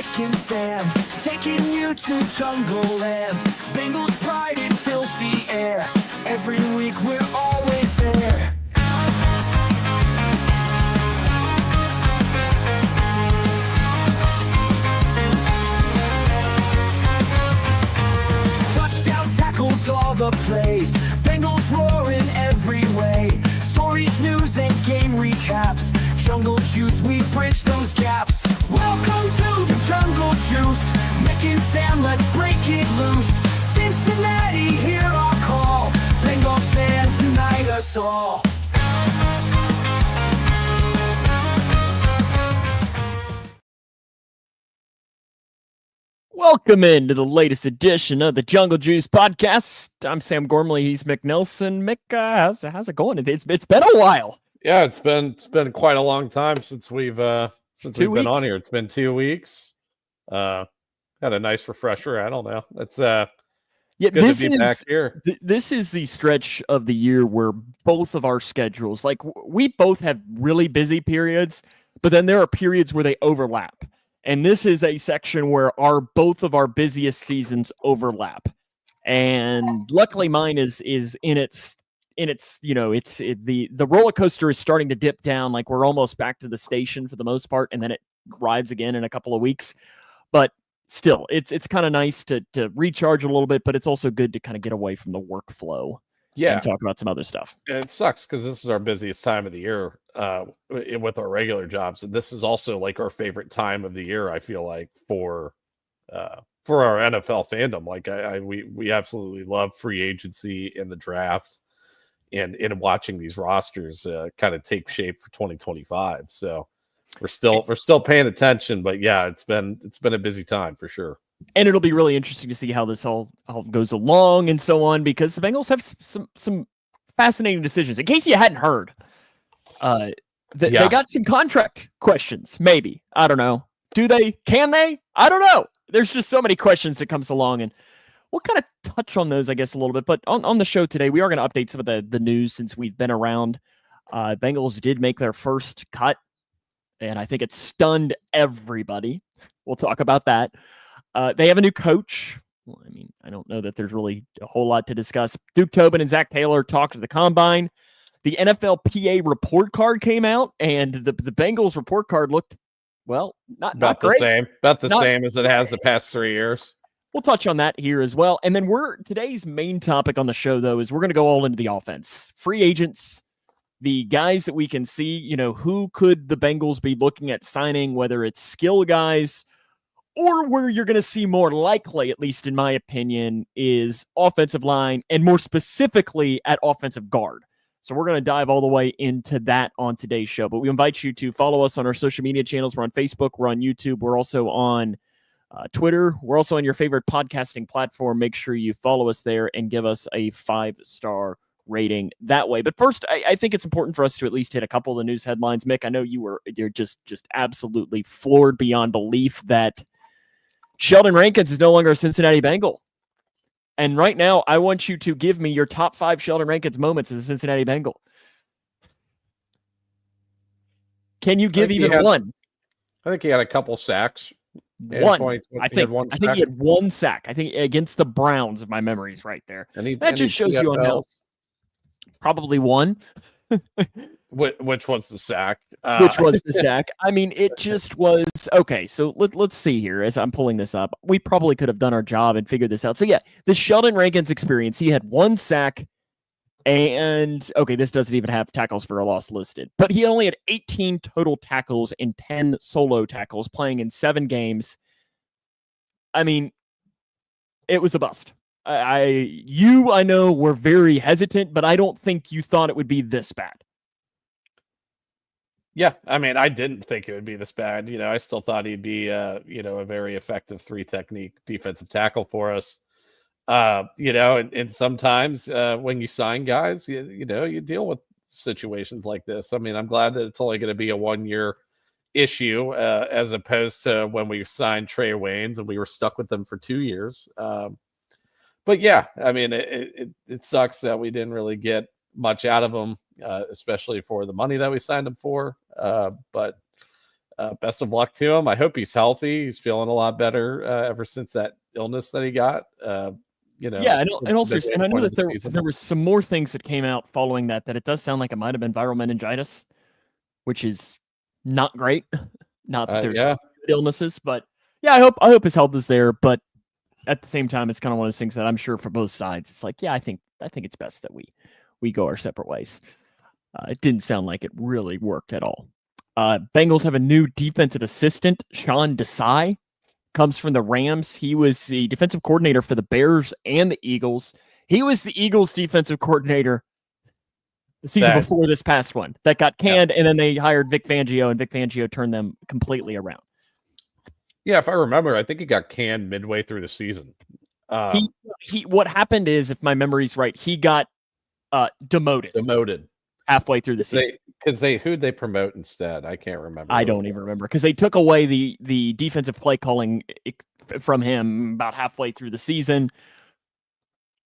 Mick and Sam, taking you to Jungle Land. Bengals pride, it fills the air. Every week we're always there. Touchdowns, tackles, all the plays. Bengals roaring every way. Stories, news, and game recaps. Jungle Juice, we bridge those gaps. Welcome to the Jungle Juice. Mick and Sam, let's break it loose. Cincinnati, hear our call. Bengals fans, unite us all. Welcome into the latest edition of the Jungle Juice podcast. I'm Sam Gormley. He's Mick Nelson. Mick, how's it going? It's been a while. Yeah, it's been quite a long time since we've been on here. It's been 2 weeks. Had a nice refresher. I don't know. It's good to be back here. This is the stretch of the year where both of our schedules, like we both have really busy periods, but then there are periods where they overlap. And this is a section where both of our busiest seasons overlap. And luckily mine is in its the roller coaster is starting to dip down. Like we're almost back to the station for the most part, and then it rides again in a couple of weeks. But still, it's kind of nice to recharge a little bit, but it's also good to kind of get away from the workflow. Yeah, and talk about some other stuff. And it sucks because this is our busiest time of the year with our regular jobs, and this is also like our favorite time of the year. I feel like for our NFL fandom, like we absolutely love free agency and the draft, and in watching these rosters kind of take shape for 2025. So we're still paying attention, but yeah, it's been a busy time for sure. And it'll be really interesting to see how this all goes along and so on, because the Bengals have some fascinating decisions. In case you hadn't heard, they got some contract questions. Maybe, I don't know. Do they? Can they? I don't know. There's just so many questions that comes along, and we'll kind of touch on those, I guess, a little bit. But on the show today, we are going to update some of the news since we've been around. Bengals did make their first cut, and I think it stunned everybody. We'll talk about that. They have a new coach. Well, I mean, I don't know that there's really a whole lot to discuss. Duke Tobin and Zach Taylor talked to the combine. The NFLPA report card came out, and the Bengals report card looked, well, not great. Same as it has the past 3 years. We'll touch on that here as well. And then today's main topic on the show, though, is we're going to go all into the offense. Free agents, the guys that we can see, who could the Bengals be looking at signing, whether it's skill guys or where you're going to see more likely, at least in my opinion, is offensive line, and more specifically at offensive guard. So we're going to dive all the way into that on today's show. But we invite you to follow us on our social media channels. We're on Facebook. We're on YouTube. We're also on Twitter. We're also on your favorite podcasting platform. Make sure you follow us there and give us a 5-star rating that way. But first, I think it's important for us to at least hit a couple of the news headlines. Mick, I know you're just absolutely floored beyond belief that Sheldon Rankins is no longer a Cincinnati Bengal. And right now, I want you to give me your top 5 Sheldon Rankins moments as a Cincinnati Bengal. Can you give even one? I think he had a couple sacks. I think he had one sack. I think against the Browns, if my memory is right there. That just shows you on else. Probably one. Which was the sack? Which was the sack? I mean, it just was okay. So let's see here. As I'm pulling this up, we probably could have done our job and figured this out. So yeah, the Sheldon Rankins experience. He had one sack, and okay, this doesn't even have tackles for a loss listed, but he only had 18 total tackles and 10 solo tackles, playing in 7 games. I mean, it was a bust. I know were very hesitant, but I don't think you thought it would be this bad. Yeah, I mean, I didn't think it would be this bad. I still thought he'd be, a very effective 3-technique defensive tackle for us. And sometimes when you sign guys, you deal with situations like this. I mean, I'm glad that it's only going to be a 1-year issue as opposed to when we signed Trey Waynes and we were stuck with them for 2 years. But yeah, I mean, it sucks that we didn't really get much out of him, especially for the money that we signed him for. But Best of luck to him. I hope he's healthy. He's feeling a lot better ever since that illness that he got. Yeah, and also, and I know that there season. were some more things that came out following that it does sound like it might have been viral meningitis, which is not great. Not that there's Yeah. illnesses, but yeah, I hope his health is there. But at the same time, it's kind of one of those things that I'm sure for both sides, it's like, yeah, I think it's best that we go our separate ways. It didn't sound like it really worked at all. Bengals have a new defensive assistant, Sean Desai, comes from the Rams. He was the defensive coordinator for the Bears and the Eagles. He was the Eagles defensive coordinator the season before this past one that got canned, and then they hired Vic Fangio, and Vic Fangio turned them completely around. Yeah, if I remember, I think he got canned midway through the season. What happened is, if my memory's right, he got demoted halfway through the season. Because who'd they promote instead? I can't remember. I don't even remember, because they took away the defensive play calling from him about halfway through the season,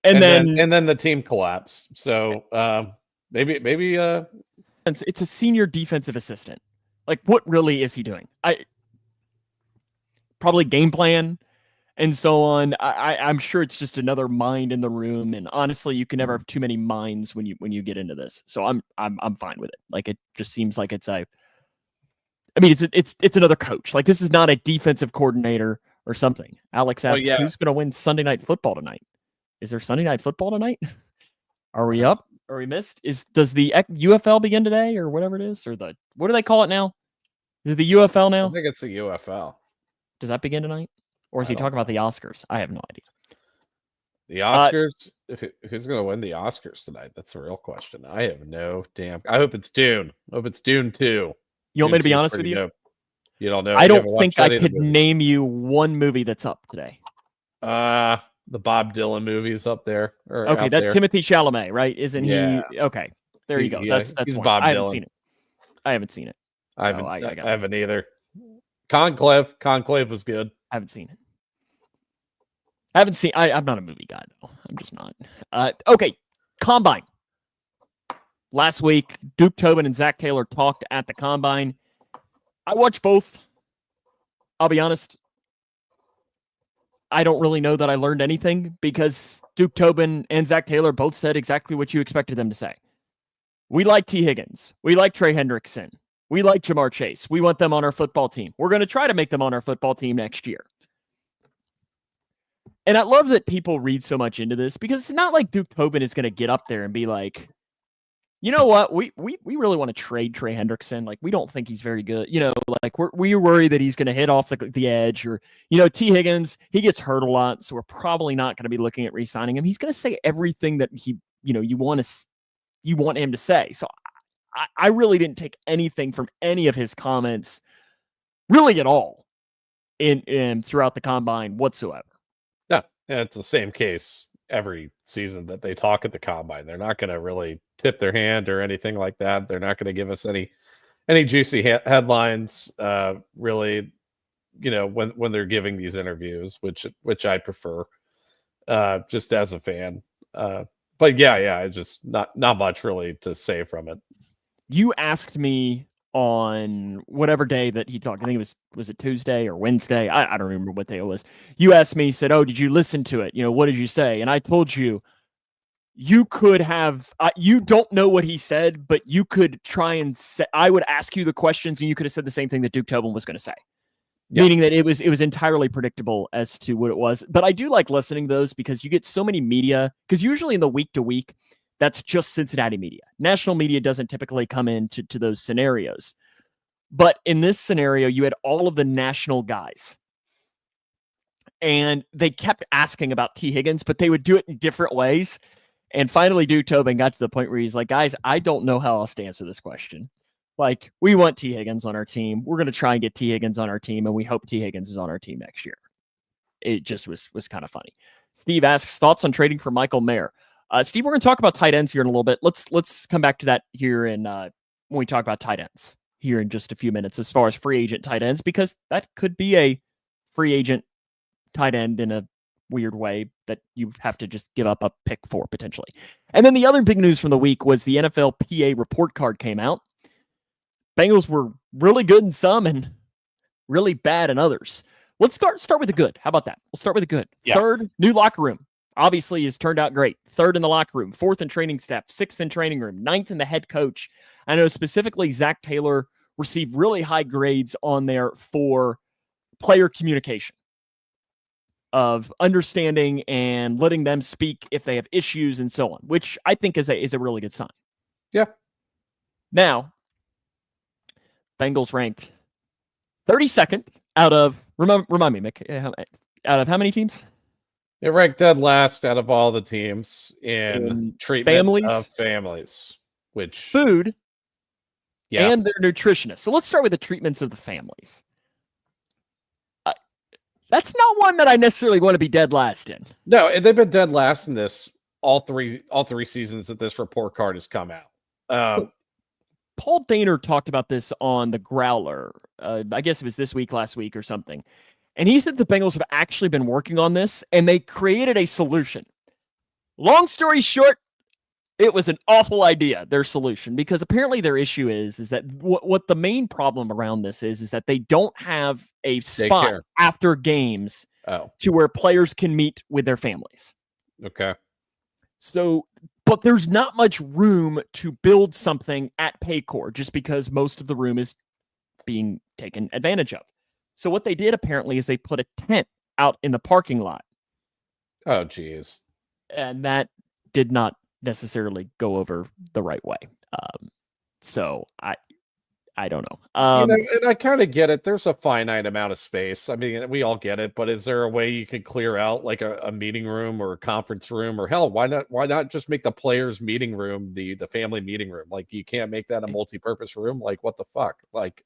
and then the team collapsed. So maybe it's a senior defensive assistant. Like, what really is he doing? Probably game plan and so on. I'm sure it's just another mind in the room, and honestly, you can never have too many minds when you get into this. So I'm fine with it. Like, it just seems like it's another coach. Like, this is not a defensive coordinator or something. Alex asks, who's going to win Sunday Night Football tonight? Is there Sunday Night Football tonight? Are we up? Are we missed? Does the UFL begin today, or whatever it is, or what do they call it now? Is it the UFL now? I think it's the UFL. Does that begin tonight? Or is he talking about the Oscars? I have no idea. The Oscars? Who's going to win the Oscars tonight? That's the real question. I have no damn... I hope it's Dune. I hope it's Dune 2. You want me to be honest with you? Dope. You don't know? I don't think I could name you one movie that's up today. The Bob Dylan movie's up there. Okay, that's Timothée Chalamet, right? Isn't he? Okay, there you go. That's Bob Dylan. I haven't seen it. I haven't either. Conclave was good. I haven't seen it. I'm not a movie guy, though. I'm just not. Okay, Combine. Last week, Duke Tobin and Zach Taylor talked at the Combine. I watched both. I'll be honest. I don't really know that I learned anything, because Duke Tobin and Zach Taylor both said exactly what you expected them to say. We like T. Higgins. We like Trey Hendrickson. We like Jamar Chase. We want them on our football team. We're going to try to make them on our football team next year. And I love that people read so much into this, because it's not like Duke Tobin is going to get up there and be like, you know what? We really want to trade Trey Hendrickson. Like, we don't think he's very good. You know, like, we're worried that he's going to hit off the edge, or, you know, T. Higgins, he gets hurt a lot, so we're probably not going to be looking at re-signing him. He's going to say everything that you want him to say. So I really didn't take anything from any of his comments, really at all, in throughout the Combine whatsoever. No, it's the same case every season that they talk at the Combine. They're not going to really tip their hand or anything like that. They're not going to give us any juicy headlines, really, you know, when they're giving these interviews, which I prefer, just as a fan. But yeah, it's just not much really to say from it. You asked me on whatever day that he talked. I think it was it Tuesday or Wednesday? I don't remember what day it was. You asked me, said, "Oh, did you listen to it? You know, what did you say?" And I told you, you could have. You don't know what he said, but you could try and say. I would ask you the questions, and you could have said the same thing that Duke Tobin was going to say. Yeah. Meaning that it was entirely predictable as to what it was. But I do like listening to those, because you get so many media. Because usually in the week to week, that's just Cincinnati media. National media doesn't typically come into those scenarios. But in this scenario, you had all of the national guys. And they kept asking about T. Higgins, but they would do it in different ways. And finally, Duke Tobin got to the point where he's like, guys, I don't know how else to answer this question. Like, we want T. Higgins on our team. We're going to try and get T. Higgins on our team, and we hope T. Higgins is on our team next year. It just was kind of funny. Steve asks, thoughts on trading for Michael Mayer? Steve, we're going to talk about tight ends here in a little bit. Let's come back to that here when we talk about tight ends here in just a few minutes, as far as free agent tight ends, because that could be a free agent tight end in a weird way that you have to just give up a pick for, potentially. And then the other big news from the week was the NFL PA report card came out. Bengals were really good in some and really bad in others. Let's start with the good. How about that? We'll start with the good. Yeah. Third, new locker room. Obviously has turned out great. Third in the locker room, fourth in training staff, sixth in training room, ninth in the head coach. I know specifically Zach Taylor received really high grades on there for player communication, of understanding and letting them speak if they have issues and so on, which I think is a really good sign. Yeah. Now, Bengals ranked 32nd out of, remind me, Mick, out of how many teams? It ranked dead last out of all the teams in treatment of families, which food, and their nutritionists. So let's start with the treatments of the families. That's not one that I necessarily want to be dead last in. No, they've been dead last in this all three seasons that this report card has come out. Paul Daner talked about this on the Growler. I guess it was this week, last week, or something. And he said the Bengals have actually been working on this, and they created a solution. Long story short, it was an awful idea, their solution, because apparently their issue is that what the main problem around this is that they don't have a spot after games to where players can meet with their families. Okay. So, but there's not much room to build something at Paycor just because most of the room is being taken advantage of. So what they did apparently is they put a tent out in the parking lot. Oh, geez. And that did not necessarily go over the right way. So I don't know. And I kind of get it. There's a finite amount of space. I mean, we all get it, but is there a way you could clear out like a meeting room or a conference room, or hell, why not just make the players' meeting room the family meeting room? Like, you can't make that a multi-purpose room? Like, what the fuck? Like,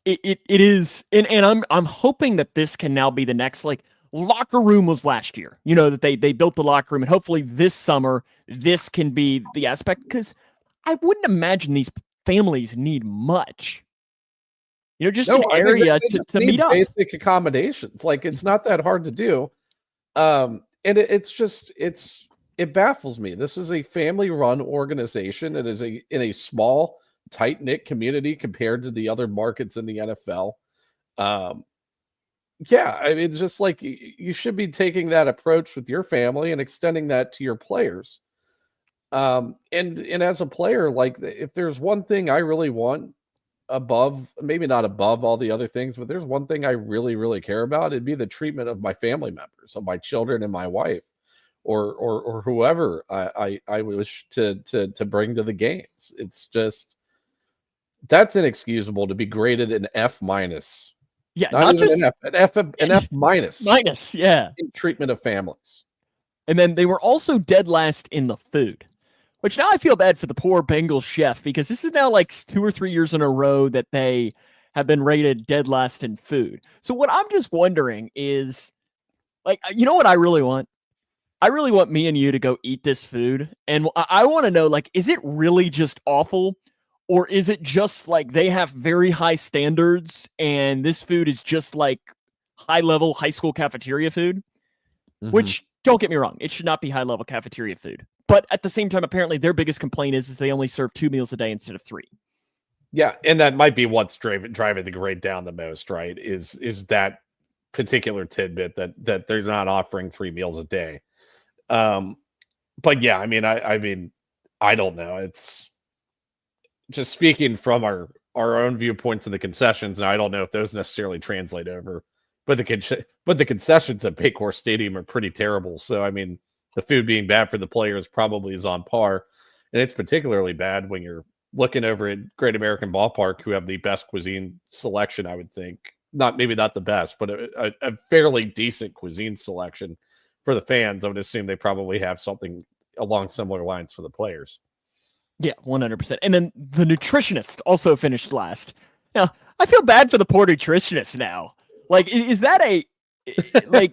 it is, and I'm hoping that this can now be the next, like, locker room was last year. You know, that they built the locker room, and hopefully this summer this can be the aspect, because I wouldn't imagine these families need much. You know, just an area to meet up. Basic accommodations. Like, it's not that hard to do. And it baffles me. This is a family-run organization. It is in a small, tight-knit community compared to the other markets in the NFL. Yeah, I mean, it's just like you should be taking that approach with your family and extending that to your players. And as a player, like, if there's one thing I really want above, maybe not above all the other things, but there's one thing I really, really care about, it'd be the treatment of my family members, of my children and my wife, or whoever I wish to bring to the games. It's just, that's inexcusable to be graded an F minus. Yeah, not just an F minus. Minus, yeah. In treatment of families. And then they were also dead last in the food, which now I feel bad for the poor Bengals chef, because this is now like 2 or 3 years in a row that they have been rated dead last in food. So what I'm just wondering is, like, you know what I really want? I really want me and you to go eat this food. And I want to know, like, is it really just awful? Or is it just like they have very high standards and this food is just like high-level high school cafeteria food? Mm-hmm. Which, don't get me wrong, it should not be high-level cafeteria food. But at the same time, apparently their biggest complaint is they only serve 2 meals a day instead of 3. Yeah, and that might be what's driving the grade down the most, right? Is that particular tidbit that they're not offering 3 meals a day. But yeah, I mean, I don't know. It's just speaking from our own viewpoints in the concessions, and I don't know if those necessarily translate over. But the concessions at Paycor Stadium are pretty terrible. So I mean, the food being bad for the players probably is on par, and it's particularly bad when you're looking over at Great American Ballpark, who have the best cuisine selection, I would think. Maybe not the best, but a fairly decent cuisine selection for the fans. I would assume they probably have something along similar lines for the players. Yeah, 100%. And then the nutritionist also finished last. Now, I feel bad for the poor nutritionist now. Like, is that a like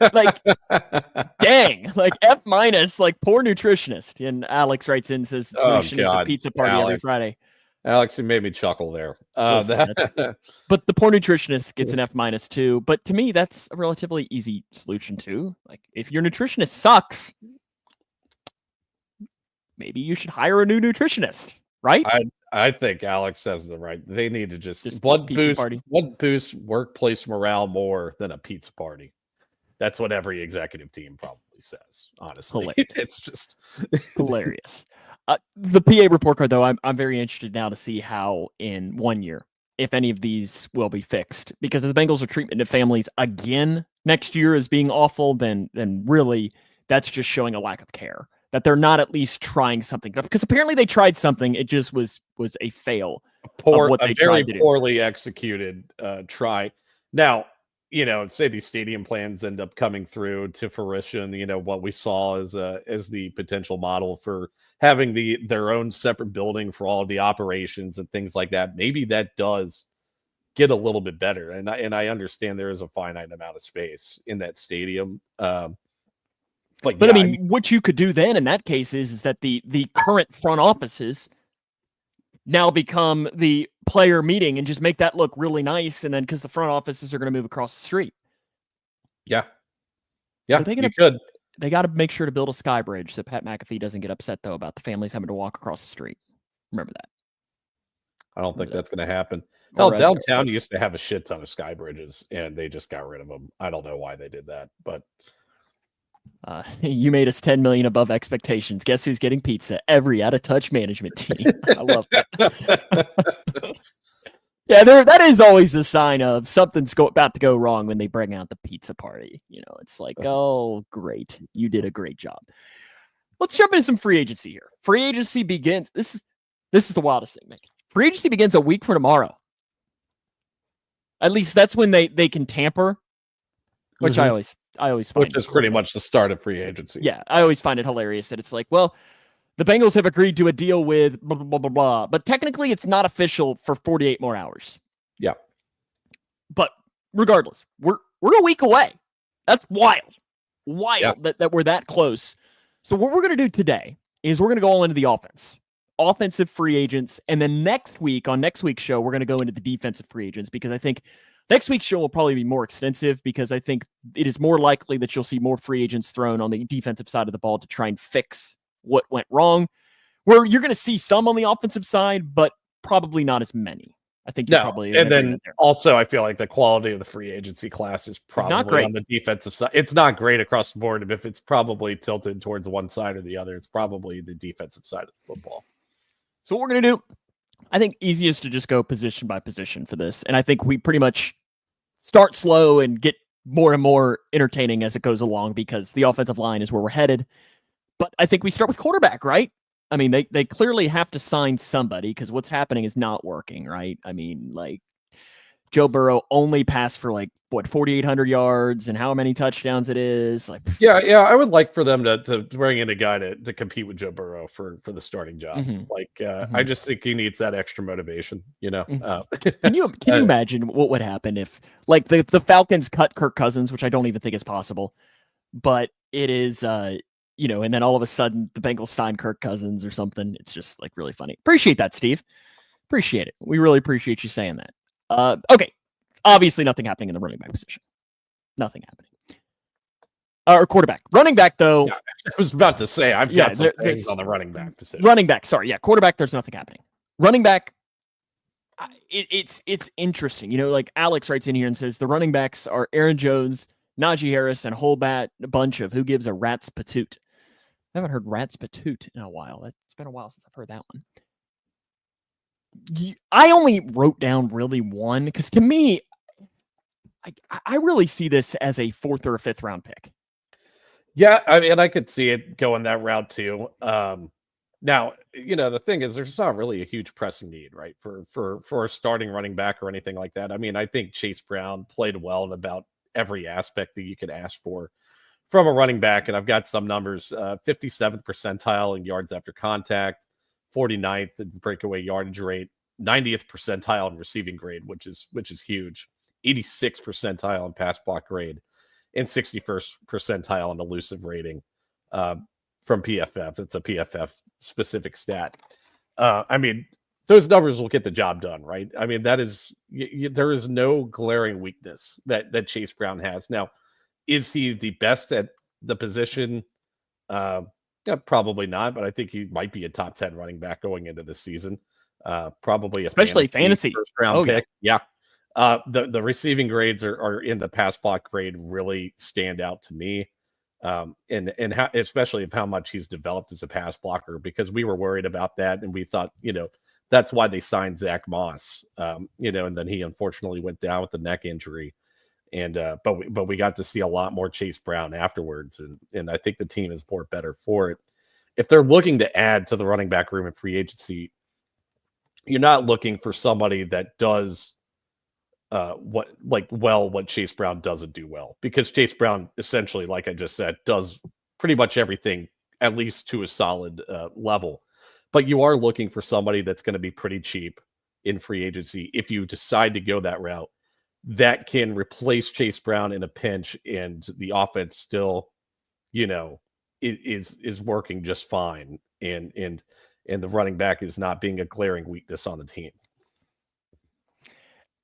dang, like F minus, like poor nutritionist? And Alex writes in, says the solution is a pizza party every Friday. Alex, you made me chuckle there. But the poor nutritionist gets an F minus too. But to me, that's a relatively easy solution too. Like, if your nutritionist sucks, maybe you should hire a new nutritionist. right? I think Alex says the right. They need to just Just pizza party. blood boost workplace morale more than a pizza party. That's what every executive team probably says. Honestly, Hilarious. it's just Hilarious. The PA report card, though, I'm very interested now to see how in 1 year, if any of these will be fixed. Because if the Bengals are treatment to families again next year as being awful, then really that's just showing a lack of care. That they're not at least trying something. Because apparently they tried something, it just was a fail. a very poorly executed try. Now, say these stadium plans end up coming through to fruition. What we saw as the potential model for having their own separate building for all of the operations and things like that. Maybe that does get a little bit better. And I understand there is a finite amount of space in that stadium. But I mean, what you could do then in that case is that the current front offices now become the player meeting and just make that look really nice. And then because the front offices are going to move across the street. Yeah. You could. They got to make sure to build a sky bridge so Pat McAfee doesn't get upset, though, about the families having to walk across the street. Remember that. I don't think that's going to happen. Hell, downtown used to have a shit ton of sky bridges, and they just got rid of them. I don't know why they did that, but you made us 10 million above expectations. Guess who's getting pizza? Every out of touch management team. I love that. Yeah, that is always a sign of something's about to go wrong when they bring out the pizza party. It's like, oh, great. You did a great job. Let's jump into some free agency here. Free agency begins. This is the wildest thing, man. Free agency begins a week from tomorrow. At least that's when they can tamper, which I always find. Which is pretty much the start of free agency. Yeah, I always find it hilarious that it's like, well, the Bengals have agreed to a deal with blah, blah, blah, blah, blah. But technically, it's not official for 48 more hours. Yeah. But regardless, we're a week away. That's wild. That we're that close. So what we're going to do today is we're going to go all into the offensive free agents. And then on next week's show, we're going to go into the defensive free agents because I think next week's show will probably be more extensive because I think it is more likely that you'll see more free agents thrown on the defensive side of the ball to try and fix what went wrong, where you're going to see some on the offensive side, but probably not as many. I think probably. And then also, I feel like the quality of the free agency class is probably not great on the defensive side. It's not great across the board. If it's probably tilted towards one side or the other, it's probably the defensive side of football. So what we're going to do, I think easiest to just go position by position for this. And I think we pretty much start slow and get more and more entertaining as it goes along because the offensive line is where we're headed. But I think we start with quarterback, right? I mean, they clearly have to sign somebody because what's happening is not working, right? I mean, like Joe Burrow only passed for 4,800 yards and how many touchdowns it is. Yeah, I would like for them to bring in a guy to compete with Joe Burrow for the starting job. Mm-hmm. I just think he needs that extra motivation. Mm-hmm. Can you imagine what would happen if the Falcons cut Kirk Cousins, which I don't even think is possible, but it is. And then all of a sudden the Bengals sign Kirk Cousins or something. It's just really funny. Appreciate that, Steve. Appreciate it. We really appreciate you saying that. Okay. Obviously nothing happening in the running back position. Nothing happening. Or quarterback. Running back, though. Yeah, I was about to say, I've got some things on the running back position. Running back. Sorry. Yeah. Quarterback, there's nothing happening. Running back. It's interesting. Alex writes in here and says the running backs are Aaron Jones, Najee Harris, and a whole bunch of who gives a rat's patoot. I haven't heard rat's patoot in a while. It's been a while since I've heard that one. I only wrote down really one because to me, I really see this as a 4th or a 5th round pick. Yeah, I mean, I could see it going that route too. Now, the thing is, there's not really a huge pressing need, right, for a starting running back or anything like that. I mean, I think Chase Brown played well in about every aspect that you could ask for from a running back. And I've got some numbers, 57th percentile in yards after contact, 49th in breakaway yardage rate, 90th percentile in receiving grade, which is huge, 86th percentile in pass block grade, and 61st percentile in elusive rating from PFF. It's a PFF specific stat. I mean, those numbers will get the job done, right? I mean, that is, there is no glaring weakness that Chase Brown has. Now, is he the best at the position? Yeah, probably not, but I think he might be a top 10 running back going into this season. Probably a Especially fantasy. first round Oh, yeah. pick. Yeah. The receiving grades are in the pass block grade really stand out to me. And how, especially of how much he's developed as a pass blocker, because we were worried about that. And we thought, that's why they signed Zach Moss, and then he unfortunately went down with the neck injury. And but we got to see a lot more Chase Brown afterwards, and I think the team is more better for it. If they're looking to add to the running back room in free agency, you're not looking for somebody that does what Chase Brown doesn't do well, because Chase Brown essentially, like I just said, does pretty much everything at least to a solid level. But you are looking for somebody that's going to be pretty cheap in free agency if you decide to go that route, that can replace Chase Brown in a pinch, and the offense still, is working just fine, and the running back is not being a glaring weakness on the team.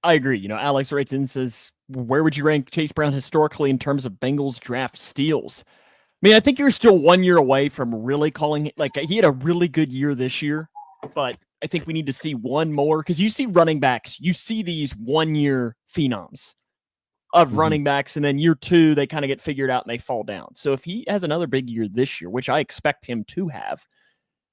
I agree. Alex writes in, says, where would you rank Chase Brown historically in terms of Bengals draft steals? I mean, I think you're still 1 year away from really calling it. Like, he had a really good year this year, but I think we need to see one more, because you see running backs, you see these 1 year phenoms of running backs, and then year two, they kind of get figured out and they fall down. So if he has another big year this year, which I expect him to have,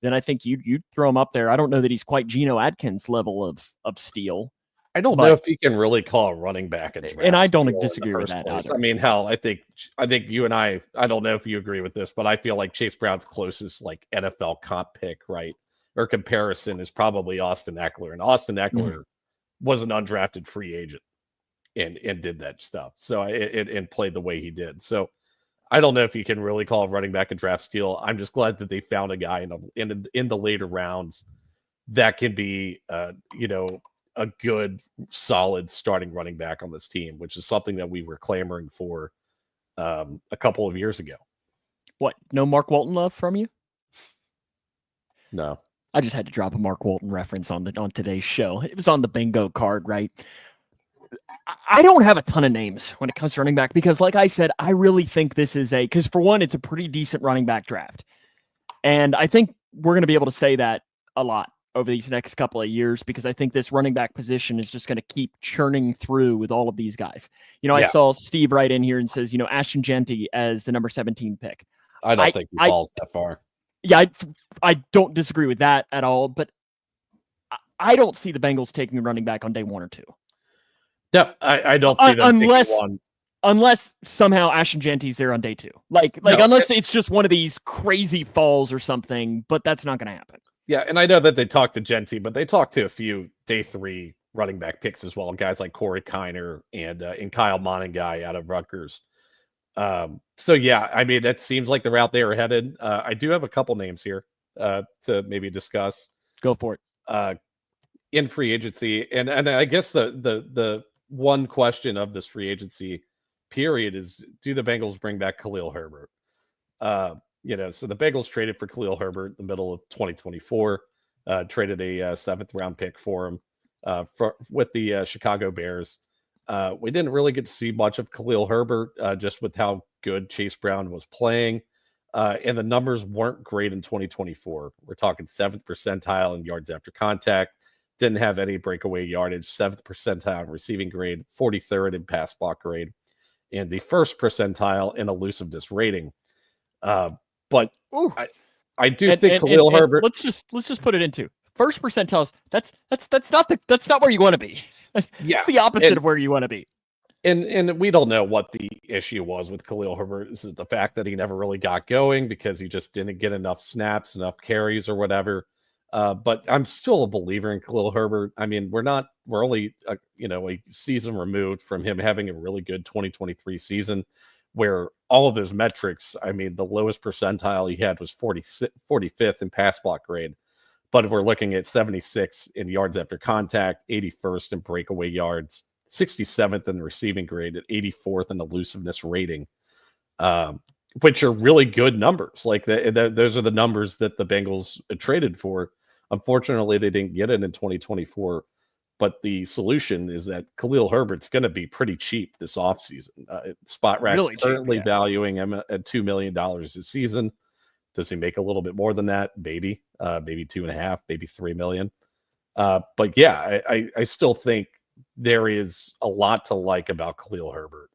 then I think you'd throw him up there. I don't know that he's quite Geno Atkins level of steal. I don't know if he can really call a running back a draft, and I don't disagree with that either. I mean, hell, I think you and I don't know if you agree with this, but I feel like Chase Brown's closest like NFL comp pick, right, or comparison, is probably Austin Eckler. And Austin Eckler was an undrafted free agent and did that stuff. So and played the way he did. So I don't know if you can really call a running back a draft steal. I'm just glad that they found a guy in the later rounds that can be a good, solid starting running back on this team, which is something that we were clamoring for a couple of years ago. What? No Mark Walton love from you? No. I just had to drop a Mark Walton reference on today's show. It was on the bingo card, right? I don't have a ton of names when it comes to running back, because like I said, I really think this is because for one, it's a pretty decent running back draft. And I think we're going to be able to say that a lot over these next couple of years, because I think this running back position is just going to keep churning through with all of these guys. I saw Steve write in here and says, Ashton Genty as the number 17 pick. I don't think he falls that far. Yeah, I don't disagree with that at all, but I don't see the Bengals taking a running back on day 1 or 2. No, I don't see them unless somehow Ashton Genty's there on day 2. Unless it's just one of these crazy falls or something, but that's not going to happen. Yeah, and I know that they talked to Genty, but they talked to a few day 3 running back picks as well, guys like Corey Kiner and Kyle Monangai out of Rutgers. So yeah, I mean, that seems like the route they were headed. I do have a couple names here to maybe discuss. Go for it. In free agency, and I guess the one question of this free agency period is, do the Bengals bring back Khalil Herbert? So the Bengals traded for Khalil Herbert in the middle of 2024, traded a 7th round pick for him with the Chicago Bears. We didn't really get to see much of Khalil Herbert, just with how good Chase Brown was playing. And the numbers weren't great in 2024. We're talking 7th percentile in yards after contact. Didn't have any breakaway yardage, 7th percentile in receiving grade, 43rd in pass block grade, and the 1st percentile in elusiveness rating. But I do think Khalil Herbert. Let's just put it into 1st percentiles. That's not where you want to be. Yeah, it's the opposite of where you want to be. And we don't know what the issue was with Khalil Herbert. Is it the fact that he never really got going because he just didn't get enough snaps, enough carries, or whatever? But I'm still a believer in Khalil Herbert. I mean, we're only a season removed from him having a really good 2023 season, where all of those metrics, I mean, the lowest percentile he had was 45th in pass block grade. But if we're looking at 76 in yards after contact, 81st in breakaway yards, 67th in receiving grade, at 84th in elusiveness rating, which are really good numbers. Like those are the numbers that the Bengals traded for. Unfortunately, they didn't get it in 2024. But the solution is that Khalil Herbert's going to be pretty cheap this offseason. Spot Rack's really currently valuing him at $2 million a season. Does he make a little bit more than that? Maybe 2.5, maybe 3 million. But yeah, I still think there is a lot to like about Khalil Herbert.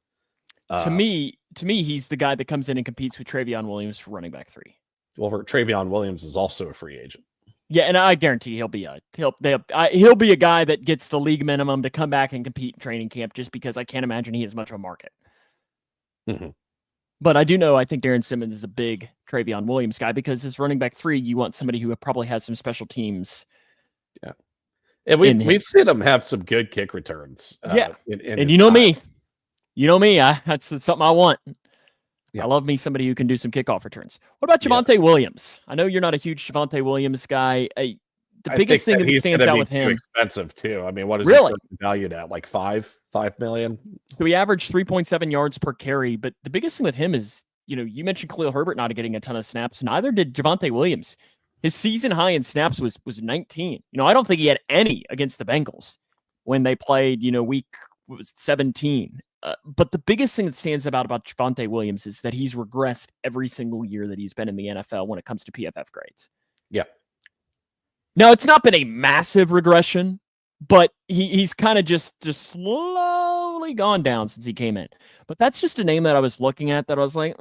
To me, he's the guy that comes in and competes with Travion Williams for running back 3. Well, Travion Williams is also a free agent. Yeah, and I guarantee he'll be a guy that gets the league minimum to come back and compete in training camp, just because I can't imagine he has much of a market. Mm-hmm. But I think Darren Simmons is a big Travion Williams guy, because as running back 3, you want somebody who probably has some special teams. Yeah, and we've seen him have some good kick returns. Yeah, in and you know me, that's something I want. Yeah. I love me somebody who can do some kickoff returns. What about Javonte Williams? I know you're not a huge Javonte Williams guy. The biggest thing that stands out with him, expensive too. I mean, what is really he valued at? Like $5 million. So he averaged 3.7 yards per carry. But the biggest thing with him is, you mentioned Khalil Herbert not getting a ton of snaps. Neither did Javonte Williams. His season high in snaps was 19. I don't think he had any against the Bengals when they played, week 17. But the biggest thing that stands about Javonte Williams is that he's regressed every single year that he's been in the NFL when it comes to PFF grades. Yeah. Now, it's not been a massive regression, but he's kind of just slowly gone down since he came in. But that's just a name that I was looking at that I was like,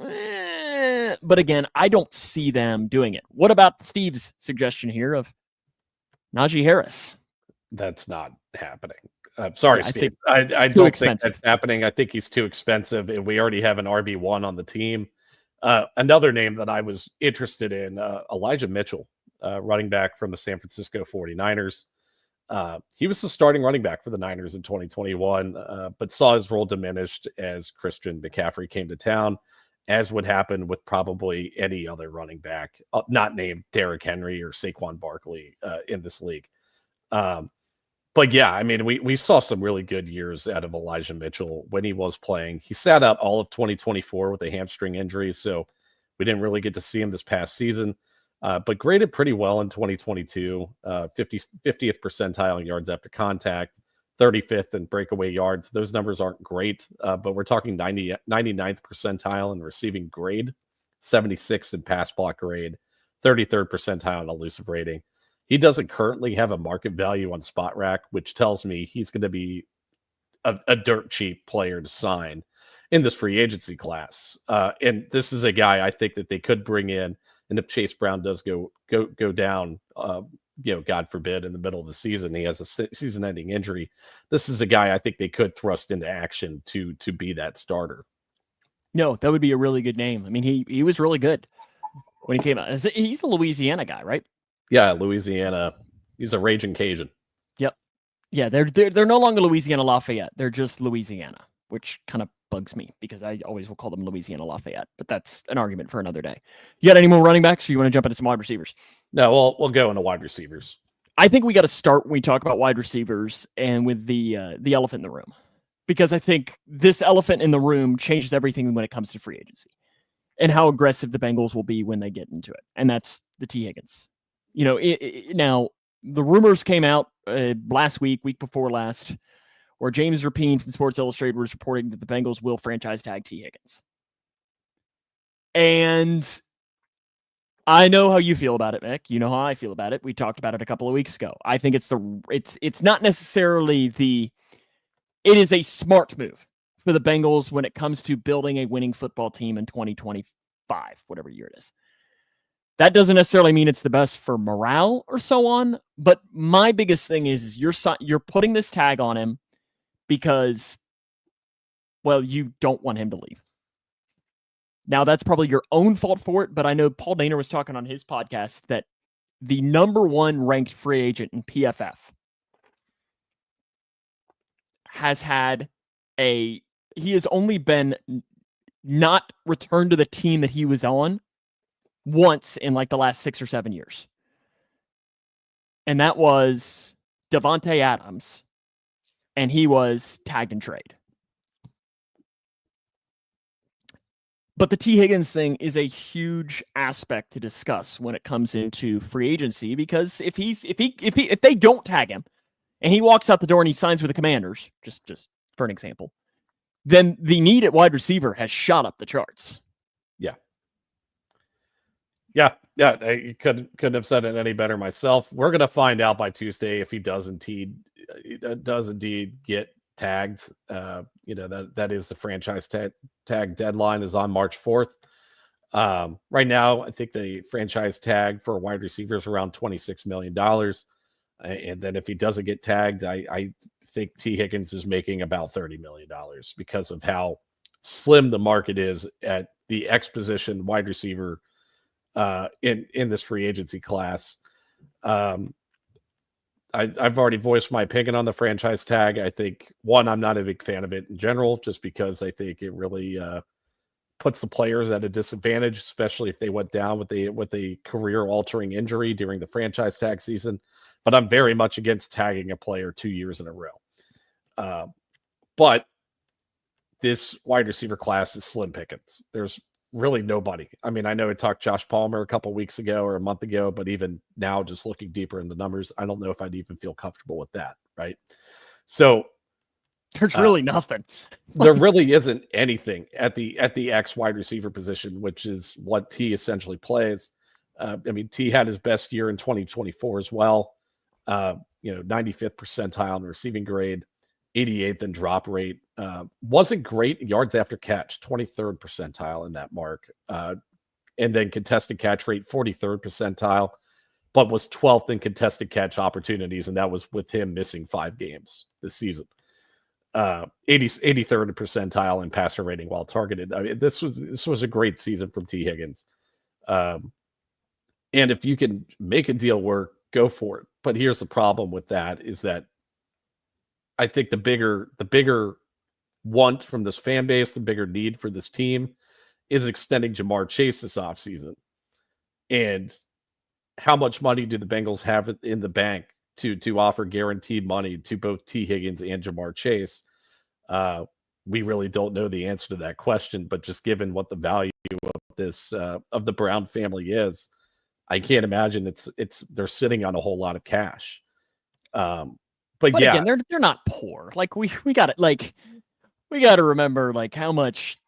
But again, I don't see them doing it. What about Steve's suggestion here of Najee Harris? That's not happening. Sorry, Steve. I don't think that's happening. I think he's too expensive, and we already have an RB1 on the team. Another name that I was interested in, Elijah Mitchell, running back from the San Francisco 49ers. He was the starting running back for the Niners in 2021, but saw his role diminished as Christian McCaffrey came to town, as would happen with probably any other running back, not named Derrick Henry or Saquon Barkley in this league. But yeah, I mean, we saw some really good years out of Elijah Mitchell when he was playing. He sat out all of 2024 with a hamstring injury, so we didn't really get to see him this past season. But graded pretty well in 2022, 50th percentile in yards after contact, 35th in breakaway yards. Those numbers aren't great, but we're talking 99th percentile in receiving grade, 76th in pass block grade, 33rd percentile in elusive rating. He doesn't currently have a market value on Spot Rack, which tells me he's going to be a dirt cheap player to sign in this free agency class. And this is a guy I think that they could bring in. And if Chase Brown does go down, God forbid, in the middle of the season, he has a season-ending injury. This is a guy I think they could thrust into action to be that starter. No, that would be a really good name. I mean, he was really good when he came out. He's a Louisiana guy, right? Yeah, Louisiana. He's a raging Cajun. Yep. Yeah, they're no longer Louisiana Lafayette. They're just Louisiana, which kind of bugs me because I always will call them Louisiana Lafayette. But that's an argument for another day. You got any more running backs, or you want to jump into some wide receivers? No, we'll go into wide receivers. I think we got to start when we talk about wide receivers and with the elephant in the room, because I think this elephant in the room changes everything when it comes to free agency and how aggressive the Bengals will be when they get into it. And that's the T. Higgins. Now, the rumors came out last week before last, where James Rapine from Sports Illustrated was reporting that the Bengals will franchise tag T. Higgins. And I know how you feel about it, Mick. You know how I feel about it. We talked about it a couple of weeks ago. I think it's not necessarily it is a smart move for the Bengals when it comes to building a winning football team in 2025, whatever year it is. That doesn't necessarily mean it's the best for morale or so on. But my biggest thing is you're putting this tag on him because, well, you don't want him to leave. Now, that's probably your own fault for it, but I know Paul Dehner was talking on his podcast that the number 1 ranked free agent in PFF he has only been not returned to the team that he was on once in like the last 6 or 7 years. And that was Devontae Adams, and he was tagged in trade. But the T. Higgins thing is a huge aspect to discuss when it comes into free agency, because if they don't tag him and he walks out the door and he signs with the Commanders, just for an example, then the need at wide receiver has shot up the charts. Yeah. Yeah, I couldn't have said it any better myself. We're gonna find out by Tuesday if he does indeed get tagged. That is the franchise tag deadline is on March 4th. Right now, I think the franchise tag for a wide receiver is around $26 million. And then if he doesn't get tagged, I think T. Higgins is making about $30 million because of how slim the market is at the X position wide receiver in this free agency class. I've already voiced my opinion on the franchise tag. I think, one, I'm not a big fan of it in general, just because I think it really puts the players at a disadvantage, especially if they went down with a career-altering injury during the franchise tag season. But I'm very much against tagging a player 2 years in a row. But this wide receiver class is slim pickings. There's really nobody. I mean, I know I talked Josh Palmer a couple weeks ago or a month ago, but even now, just looking deeper in the numbers, I don't know if I'd even feel comfortable with that, right? So there's really nothing. There really isn't anything at the X wide receiver position, which is what T essentially plays. I mean, T had his best year in 2024 as well. 95th percentile in receiving grade, 88th in drop rate. Wasn't great yards after catch, 23rd percentile in that mark. And then contested catch rate, 43rd percentile, but was 12th in contested catch opportunities, and that was with him missing 5 games this season. 83rd percentile in passer rating while targeted. I mean, this was a great season from T. Higgins. And if you can make a deal work, go for it. But here's the problem with that is that I think the bigger want from this fan base, the bigger need for this team is extending Jamar Chase this offseason. And how much money do the Bengals have in the bank to offer guaranteed money to both T. Higgins and Jamar Chase? We really don't know the answer to that question, but just given what the value of this of the Brown family is, I can't imagine they're sitting on a whole lot of cash. But yeah, again, they're not poor. Like we got it. Like we got to remember like how much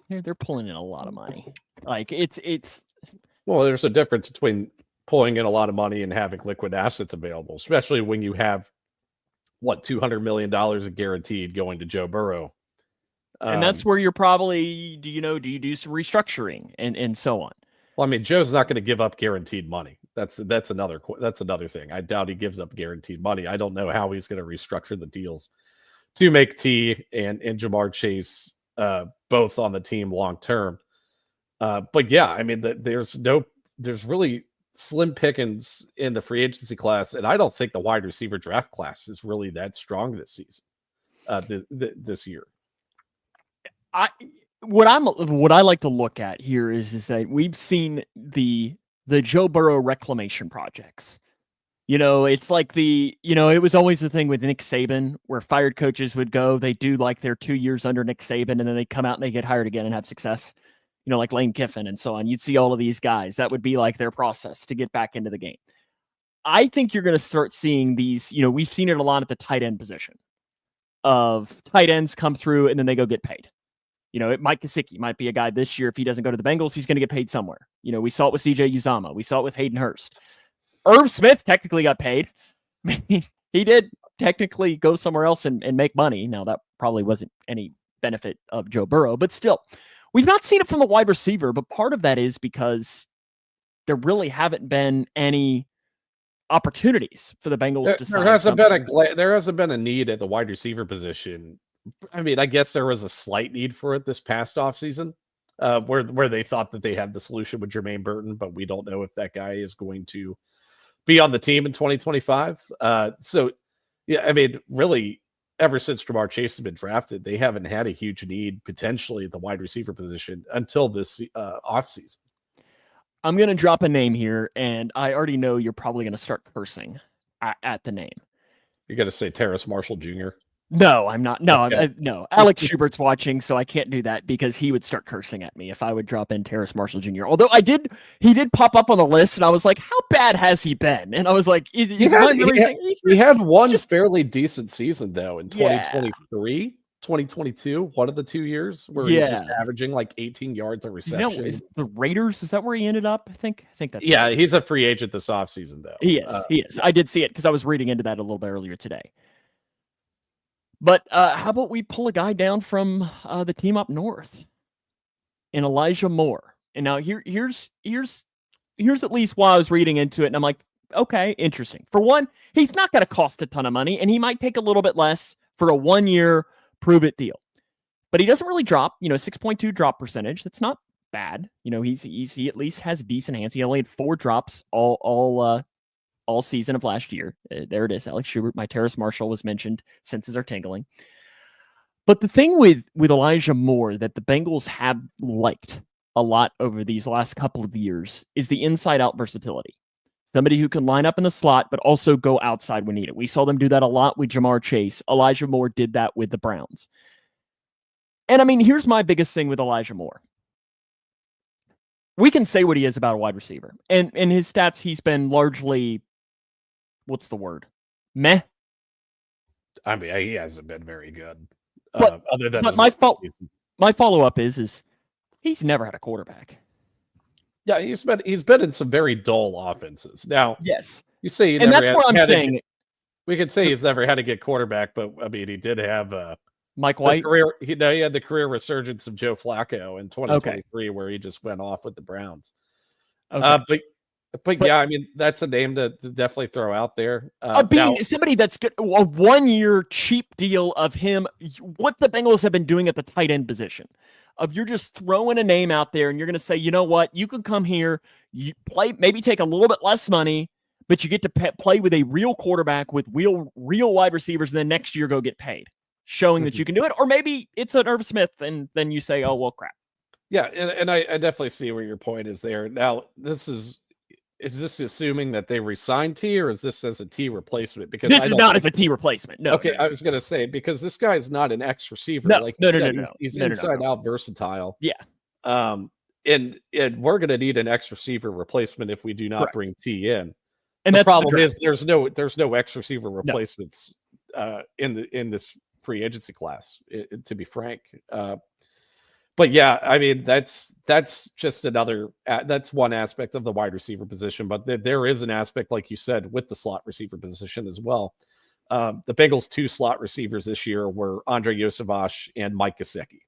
they're pulling in a lot of money. Like it's well, there's a difference between pulling in a lot of money and having liquid assets available, especially when you have $200 million guaranteed going to Joe Burrow. And that's where you're probably, do you do some restructuring and so on? Well, I mean, Joe's not going to give up guaranteed money. That's another thing. I doubt he gives up guaranteed money. I don't know how he's going to restructure the deals to make T and Jamar Chase both on the team long term. But yeah, I mean, there's really slim pickings in the free agency class, and I don't think the wide receiver draft class is really that strong this season, this year. What I like to look at here is that we've seen the Joe Burrow reclamation projects. It's like it was always the thing with Nick Saban where fired coaches would go, they do like their 2 years under Nick Saban, and then they come out and they get hired again and have success. Like Lane Kiffin and so on. You'd see all of these guys. That would be like their process to get back into the game. I think you're going to start seeing these, we've seen it a lot at the tight end position of tight ends come through and then they go get paid. Mike Gesicki might be a guy this year. If he doesn't go to the Bengals, he's going to get paid somewhere. We saw it with CJ Uzama. We saw it with Hayden Hurst. Irv Smith technically got paid. He did technically go somewhere else and make money. Now, that probably wasn't any benefit of Joe Burrow, but still, we've not seen it from the wide receiver. But part of that is because there really haven't been any opportunities for the Bengals to sign. There hasn't been a need at the wide receiver position. I mean, I guess there was a slight need for it this past offseason, where they thought that they had the solution with Jermaine Burton, but we don't know if that guy is going to be on the team in 2025. So, yeah, I mean, really, ever since Jamar Chase has been drafted, they haven't had a huge need potentially at the wide receiver position until this offseason. I'm going to drop a name here, and I already know you're probably going to start cursing at the name. You're going to say Terrace Marshall Jr.? No, I'm not. No, Okay. No. Alex Schubert's watching, so I can't do that because he would start cursing at me if I would drop in Terrace Marshall Jr. Although he did pop up on the list, and I was like, how bad has he been? And I was like, he had one fairly decent season, though, in 2023. 2022, one of the 2 years where he's just averaging like 18 yards a reception. Is the Raiders, is that where he ended up? I think that's right. He's a free agent this offseason, though. He is. I did see it because I was reading into that a little bit earlier today. But how about we pull a guy down from the team up north, in Elijah Moore? And now here's at least why I was reading into it, and I'm like, okay, interesting. For one, he's not going to cost a ton of money, and he might take a little bit less for a 1-year prove-it deal. But he doesn't really drop. 6.2 drop percentage. That's not bad. He at least has decent hands. He only had 4 drops all season of last year. There it is. Alex Schubert, my Terrace Marshall was mentioned. Senses are tingling. But the thing with Elijah Moore that the Bengals have liked a lot over these last couple of years is the inside-out versatility. Somebody who can line up in the slot, but also go outside when needed. We saw them do that a lot with Jamar Chase. Elijah Moore did that with the Browns. And I mean, here's my biggest thing with Elijah Moore. We can say what he is about a wide receiver. And in his stats, he's been largely, what's the word? Meh. I mean, he hasn't been very good. But, other than but my follow-up is he's never had a quarterback. Yeah, he's been in some very dull offenses. Now, yes, you say, and that's what I'm saying. We could say he's never had a good quarterback, but I mean, he did have Mike White. He had the career resurgence of Joe Flacco in 2023, where he just went off with the Browns. Okay. But yeah, I mean, that's a name to definitely throw out there. Somebody that's good, a 1-year cheap deal of him. What the Bengals have been doing at the tight end position, of you're just throwing a name out there and you're going to say, you know what, you can come here, you play, maybe take a little bit less money, but you get to play with a real quarterback with real wide receivers, and then next year go get paid, showing that you can do it. Or maybe it's an Irv Smith, and then you say, oh, well, crap. Yeah, and I definitely see where your point is there. Now, is this assuming that they re-signed T, or is this as a T replacement? Because this is not as a T replacement. No. Okay, I was going to say, because this guy is not an X receiver. No. He's inside out versatile. Yeah. And we're going to need an X receiver replacement if we do not bring T in. And the problem is there's no X receiver replacements in this free agency class, to be frank. But yeah, I mean, that's just that's one aspect of the wide receiver position. But there is an aspect, like you said, with the slot receiver position as well. The Bengals' 2 slot receivers this year were Andre Yosevich and Mike Gesicki.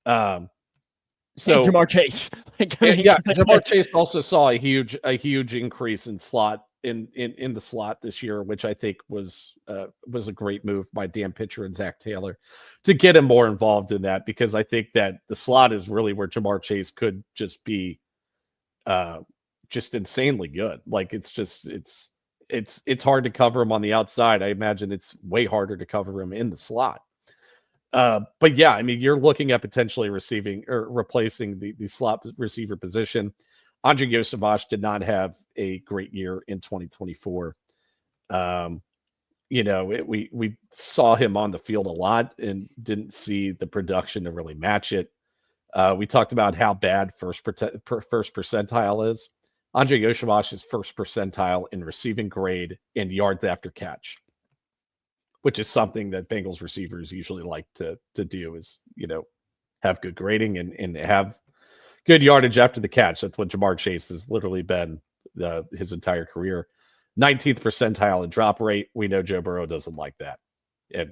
So and Jamar Chase. Jamar Chase also saw a huge increase in slot in the slot this year, which I think was a great move by Dan Pitcher and Zach Taylor to get him more involved in that, because I think that the slot is really where Jamar Chase could just be just insanely good. Like it's hard to cover him on the outside. I imagine it's way harder to cover him in the slot. But yeah, I mean, you're looking at potentially receiving or replacing the slot receiver position. Andre Yosevich did not have a great year in 2024. We saw him on the field a lot and didn't see the production to really match it. We talked about how bad first percentile is. Andre Yosevich is first percentile in receiving grade and yards after catch, which is something that Bengals receivers usually like to do, is, have good grading and have good yardage after the catch. That's what Jamar Chase has literally been his entire career. 19th percentile in drop rate. We know Joe Burrow doesn't like that.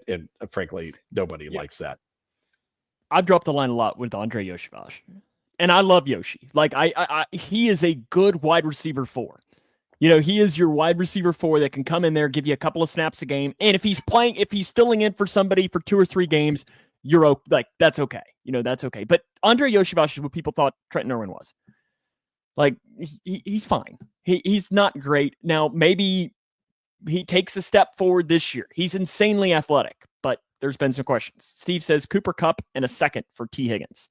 And frankly, nobody likes that. I've dropped the line a lot with Andre Yosevich. And I love Yoshi. Like, he is a good wide receiver 4. He is your wide receiver 4 that can come in there, give you a couple of snaps a game. And if he's filling in for somebody for 2 or 3 games, that's okay. That's okay. But Andre Yosevich is what people thought Trenton Irwin was. Like, he's fine. He's not great. Now, maybe he takes a step forward this year. He's insanely athletic, but there's been some questions. Steve says Cooper Kupp and a second for T. Higgins.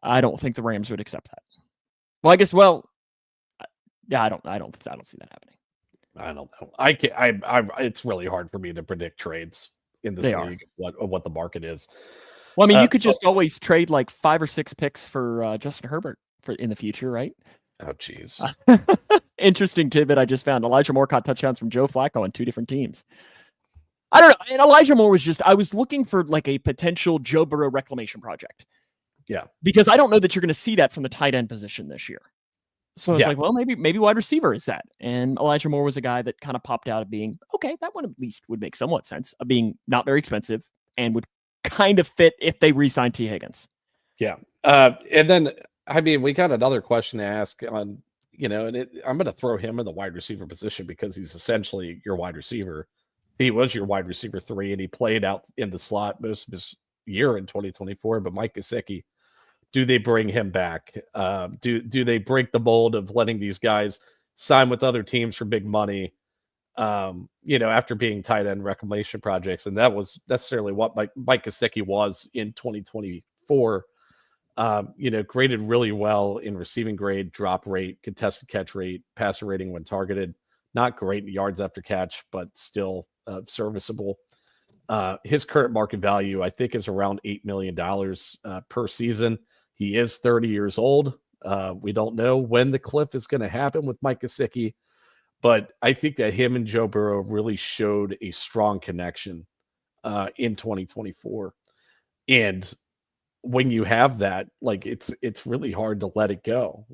I don't think the Rams would accept that. Well, I guess, yeah, I don't see that happening. I don't know. It's really hard for me to predict trades in this league, what the market is. Well, I mean, you could just always trade like 5 or 6 picks for Justin Herbert in the future, right? Oh, geez. Interesting tidbit I just found. Elijah Moore caught touchdowns from Joe Flacco on 2 different teams. I don't know. And Elijah Moore was just, I was looking for like a potential Joe Burrow reclamation project. Yeah. Because I don't know that you're going to see that from the tight end position this year. So I was Yeah. like, well, maybe wide receiver is that. And Elijah Moore was a guy that kind of popped out of being, okay, that one at least would make somewhat sense, of being not very expensive and would kind of fit if they re-signed T. Higgins. Yeah. And then, I mean, we got another question to ask on, you know, and I'm going to throw him in the wide receiver position because he's essentially your wide receiver. He was your wide receiver 3, and he played out in the slot most of his year in 2024. But Mike Gesicki, do they bring him back? Do they break the mold of letting these guys sign with other teams for big money? You know, after being tight end reclamation projects, and that was necessarily what Mike Gesicki was in 2024. You know, graded really well in receiving grade, drop rate, contested catch rate, passer rating when targeted. Not great in yards after catch, but still serviceable. His current market value, I think, is around $8 million per season. He is 30 years old. We don't know when the cliff is going to happen with Mike Gesicki, but I think that him and Joe Burrow really showed a strong connection in 2024. And when you have that, like it's really hard to let it go.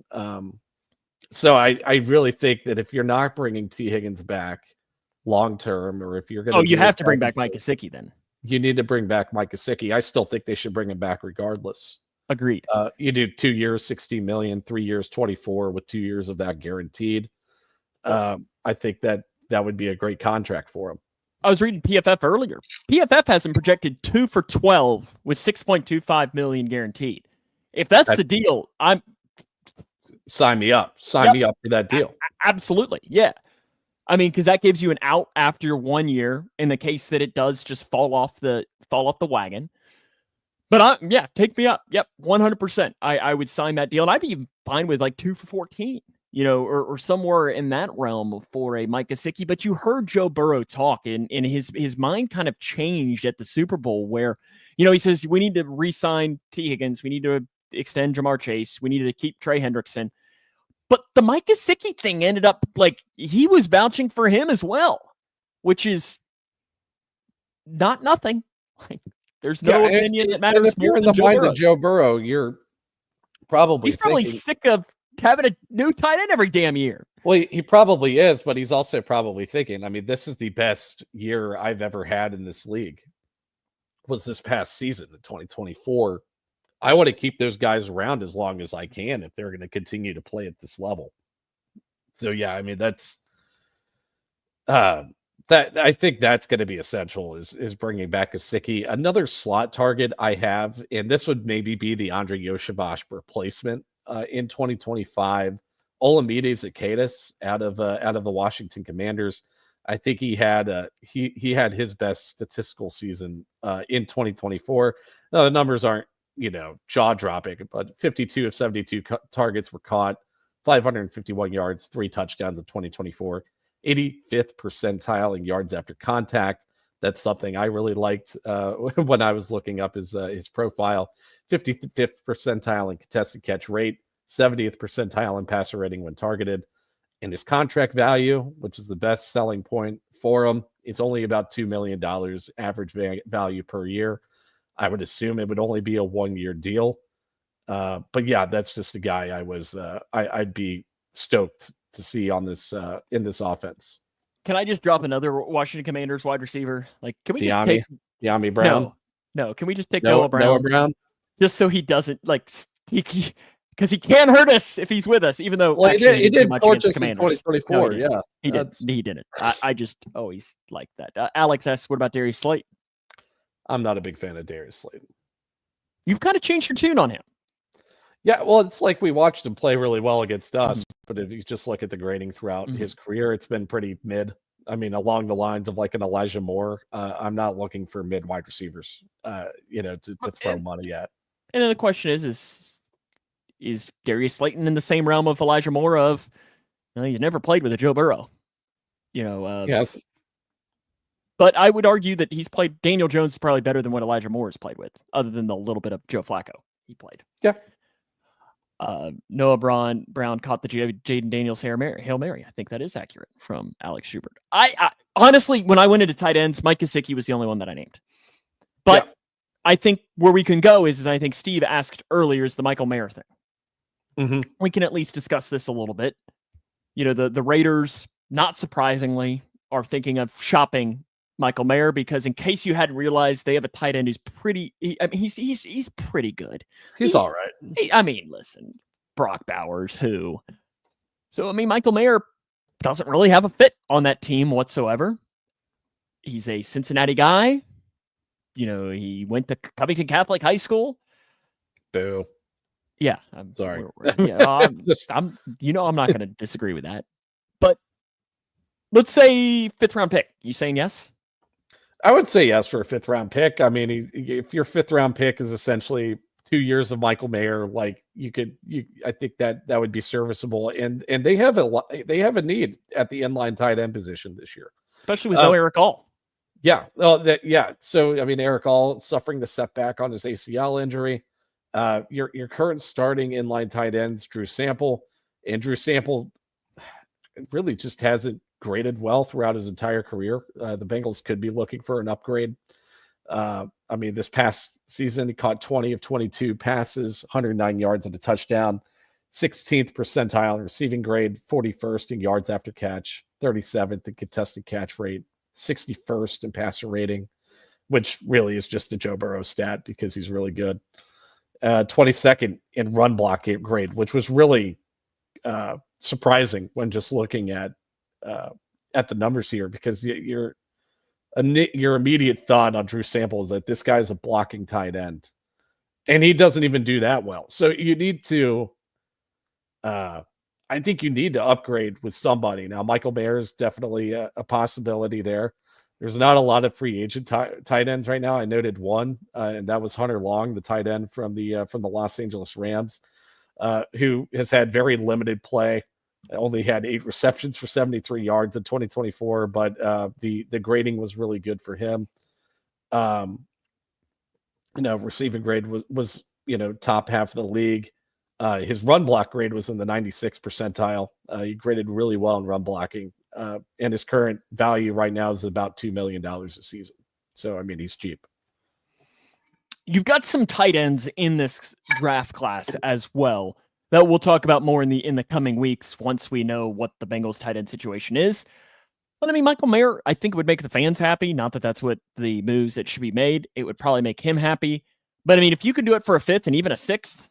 So I really think that if you're not bringing T. Higgins back long term, or if you're going you have to bring back Mike Gesicki then. You need to bring back Mike Gesicki. I still think they should bring him back regardless. Agreed. You do 2 years, 16 million, 3 years, 24, with 2 years of that guaranteed. I think that would be a great contract for him. I was reading PFF earlier. PFF has him projected 2 for 12 with $6.25 million guaranteed. If that's the deal, sign me up. Sign me up for that deal. Absolutely. Yeah. I mean, because that gives you an out after your 1 year in the case that it does just fall off the wagon. But take me up. Yep, 100%. I would sign that deal, and I'd be fine with like 2 for 14, you know, or somewhere in that realm for a Mike Gesicki. But you heard Joe Burrow talk, and his mind kind of changed at the Super Bowl, where, you know, he says we need to re-sign T. Higgins, we need to extend Jamar Chase, we need to keep Trey Hendrickson. But the Mike Gesicki thing ended up like he was vouching for him as well, which is not nothing. Like, there's no opinion that matters. If you're in the mind of Joe Burrow, you're probably sick of having a new tight end every damn year. Well, he probably is, but he's also probably thinking, I mean, this is the best year I've ever had in this league. Was this past season in 2024? I want to keep those guys around as long as I can if they're going to continue to play at this level. So yeah, I mean, that's that I think that's going to be essential is bringing back Gesicki. Another slot target I have, and this would maybe be the Andre Yoshavash replacement in 2025. Olamide Zacchaeus out of the Washington Commanders. I think he had he had his best statistical season in 2024. Now, the numbers aren't, you know, jaw dropping, but 52 of 72 targets were caught, 551 yards, 3 touchdowns in 2024, 85th percentile in yards after contact. That's something I really liked when I was looking up his profile. 55th percentile in contested catch rate, 70th percentile in passer rating when targeted. And his contract value, which is the best selling point for him, is only about $2 million average value per year. I would assume it would only be a 1-year deal. But yeah, that's just a guy I'd be stoked to see on this in this offense. Can I just drop another Washington Commanders wide receiver? Like, can we just take De'Ami Brown? No, can we just take Noah Brown? Noah Brown? Just so he doesn't like because he can't hurt us if he's with us, even though he did coach us in 2024. No, yeah, he didn't. I just always like that. Alex asks, what about Darius Slayton? I'm not a big fan of Darius Slayton. You've kind of changed your tune on him. Yeah, well, it's like we watched him play really well against us, but if you just look at the grading throughout his career, it's been pretty mid. I mean, along the lines of like an Elijah Moore. I'm not looking for mid wide receivers, to throw money at. And then the question is Darius Slayton in the same realm of Elijah Moore of, he's never played with a Joe Burrow, Yes. But I would argue that Daniel Jones is probably better than what Elijah Moore has played with, other than the little bit of Joe Flacco he played. Yeah. Noah Brown caught the Jaden Daniels Hail Mary. I think that is accurate from Alex Schubert. I honestly, when I went into tight ends, Mike Gesicki was the only one that I named. But yeah. I think where we can go is I think Steve asked earlier is the Michael Mayer thing. Mm-hmm. We can at least discuss this a little bit. You know, the Raiders, not surprisingly, are thinking of shopping Michael Mayer because in case you hadn't realized, they have a tight end who's pretty. He's pretty good. He's all right. Listen, Brock Bowers, who? So Michael Mayer doesn't really have a fit on that team whatsoever. He's a Cincinnati guy. You know, he went to Covington Catholic High School. Boo. Yeah, I'm sorry. I'm not going to disagree with that. But let's say 5th round pick. You saying yes? I would say yes for a 5th round pick. I mean, if your 5th round pick is essentially 2 years of Michael Mayer, like I think that would be serviceable. And they have a need at the inline tight end position this year, especially with no Eric All. Yeah. So Eric All suffering the setback on his ACL injury. Your current starting inline tight ends, Drew Sample, and Drew Sample really just hasn't graded well throughout his entire career. The Bengals could be looking for an upgrade. This past season, he caught 20 of 22 passes, 109 yards and a touchdown, 16th percentile in receiving grade, 41st in yards after catch, 37th in contested catch rate, 61st in passer rating, which really is just a Joe Burrow stat because he's really good. 22nd in run block grade, which was really surprising when just looking at the numbers here, because your immediate thought on Drew Sample is that this guy's a blocking tight end, and he doesn't even do that well. So you need to, I think you need to upgrade with somebody. Now, Michael Mayer is definitely a possibility there. There's not a lot of free agent tight ends right now. I noted one, and that was Hunter Long, the tight end from the Los Angeles Rams, who has had very limited play. Only had 8 receptions for 73 yards in 2024, but the grading was really good for him. Receiving grade was top half of the league. His run block grade was in the 96th percentile. He graded really well in run blocking. And his current value right now is about $2 million a season. So, he's cheap. You've got some tight ends in this draft class as well that we'll talk about more in the coming weeks once we know what the Bengals tight end situation is. But Michael Mayer, I think, would make the fans happy. Not that that's what the moves that should be made. It would probably make him happy. But if you could do it for a 5th and even a 6th,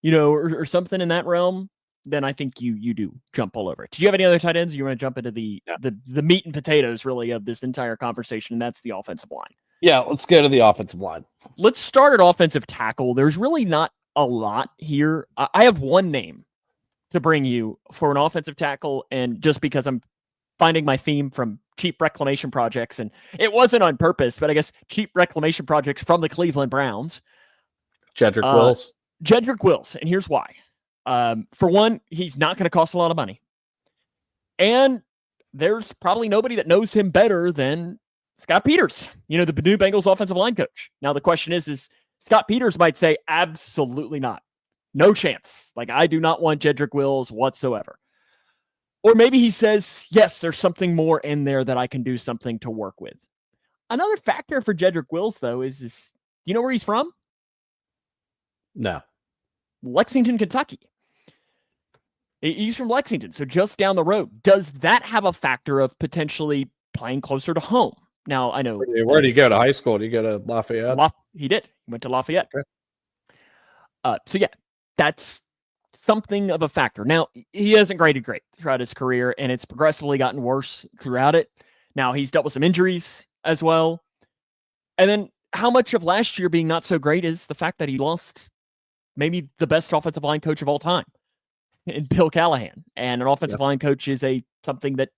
or something in that realm, then I think you do jump all over it. Do you have any other tight ends? Or you want to jump into the meat and potatoes, really, of this entire conversation, and that's the offensive line? Yeah, let's go to the offensive line. Let's start at offensive tackle. There's really not a lot here. I have one name to bring you for an offensive tackle, and just because I'm finding my theme from cheap reclamation projects, and it wasn't on purpose, but I guess cheap reclamation projects from the Cleveland Browns. Jedrick Wills. Jedrick Wills, and here's why. For one, he's not going to cost a lot of money. And there's probably nobody that knows him better than Scott Peters, the new Bengals offensive line coach. Now, the question is Scott Peters might say, absolutely not. No chance. I do not want Jedrick Wills whatsoever. Or maybe he says, yes, there's something more in there that I can do something to work with. Another factor for Jedrick Wills, though, is you know where he's from? No. Lexington, Kentucky. He's from Lexington, so just down the road. Does that have a factor of potentially playing closer to home? Now, I know. Where did he go to high school? Did he go to Lafayette? He did. He went to Lafayette. Okay. So, yeah, that's something of a factor. Now, he hasn't graded great throughout his career, and it's progressively gotten worse throughout it. Now, he's dealt with some injuries as well. And then how much of last year being not so great is the fact that he lost maybe the best offensive line coach of all time in Bill Callahan. And an offensive line coach is something that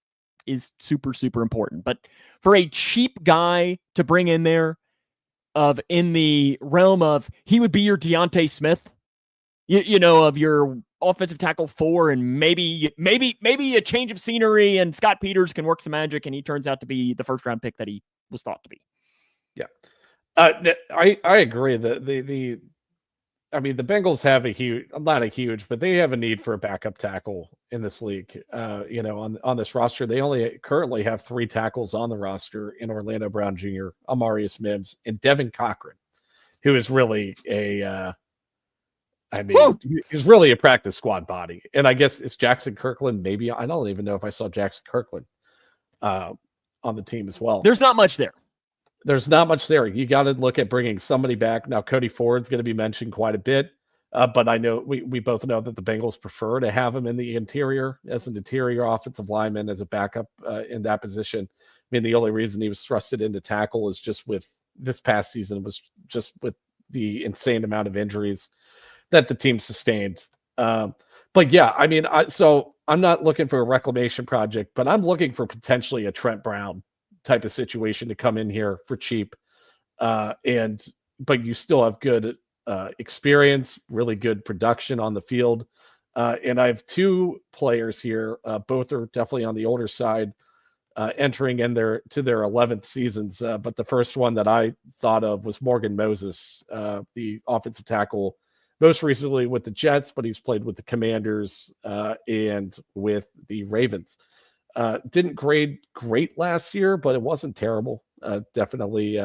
is super, super important. But for a cheap guy to bring in there in the realm of, he would be your Deontay Smith, of your offensive tackle 4, and maybe a change of scenery, and Scott Peters can work some magic, and he turns out to be the 1st round pick that he was thought to be. Yeah. I agree that I mean, the Bengals have not a huge, but they have a need for a backup tackle in this league. On this roster, they only currently have 3 tackles on the roster in Orlando Brown Jr., Amarius Mims, and Devin Cochran, who is really he's really a practice squad body. And I guess it's Jackson Kirkland. Maybe I don't even know if I saw Jackson Kirkland on the team as well. There's not much there. There's not much there. You got to look at bringing somebody back. Now, Cody Ford's going to be mentioned quite a bit, but I know we both know that the Bengals prefer to have him in the interior as an interior offensive lineman as a backup in that position. I mean, the only reason he was thrusted into tackle is just with this past season was just with the insane amount of injuries that the team sustained. But yeah, I mean, so I'm not looking for a reclamation project, but I'm looking for potentially a Trent Brown type of situation to come in here for cheap. But you still have good experience, really good production on the field. And I have 2 players here. Both are definitely on the older side, entering in their 11th seasons. But the first one that I thought of was Morgan Moses, the offensive tackle, most recently with the Jets, but he's played with the Commanders and with the Ravens. Didn't grade great last year, but it wasn't terrible. Definitely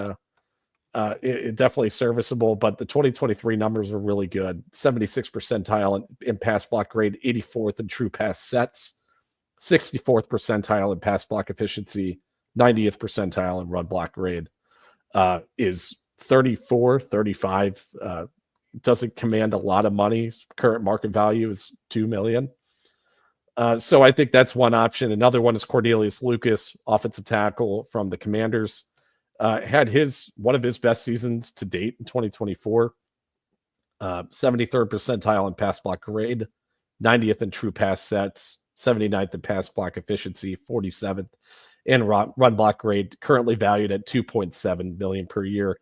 serviceable, but the 2023 numbers are really good. 76th percentile in pass block grade, 84th in true pass sets, 64th percentile in pass block efficiency, 90th percentile in run block grade. Is 34, 35. Doesn't command a lot of money. Current market value is $2 million. So I think that's one option. Another one is Cornelius Lucas, offensive tackle from the Commanders. Had one of his best seasons to date in 2024. 73rd percentile in pass block grade, 90th in true pass sets, 79th in pass block efficiency, 47th in run block grade, currently valued at $2.7 million per year.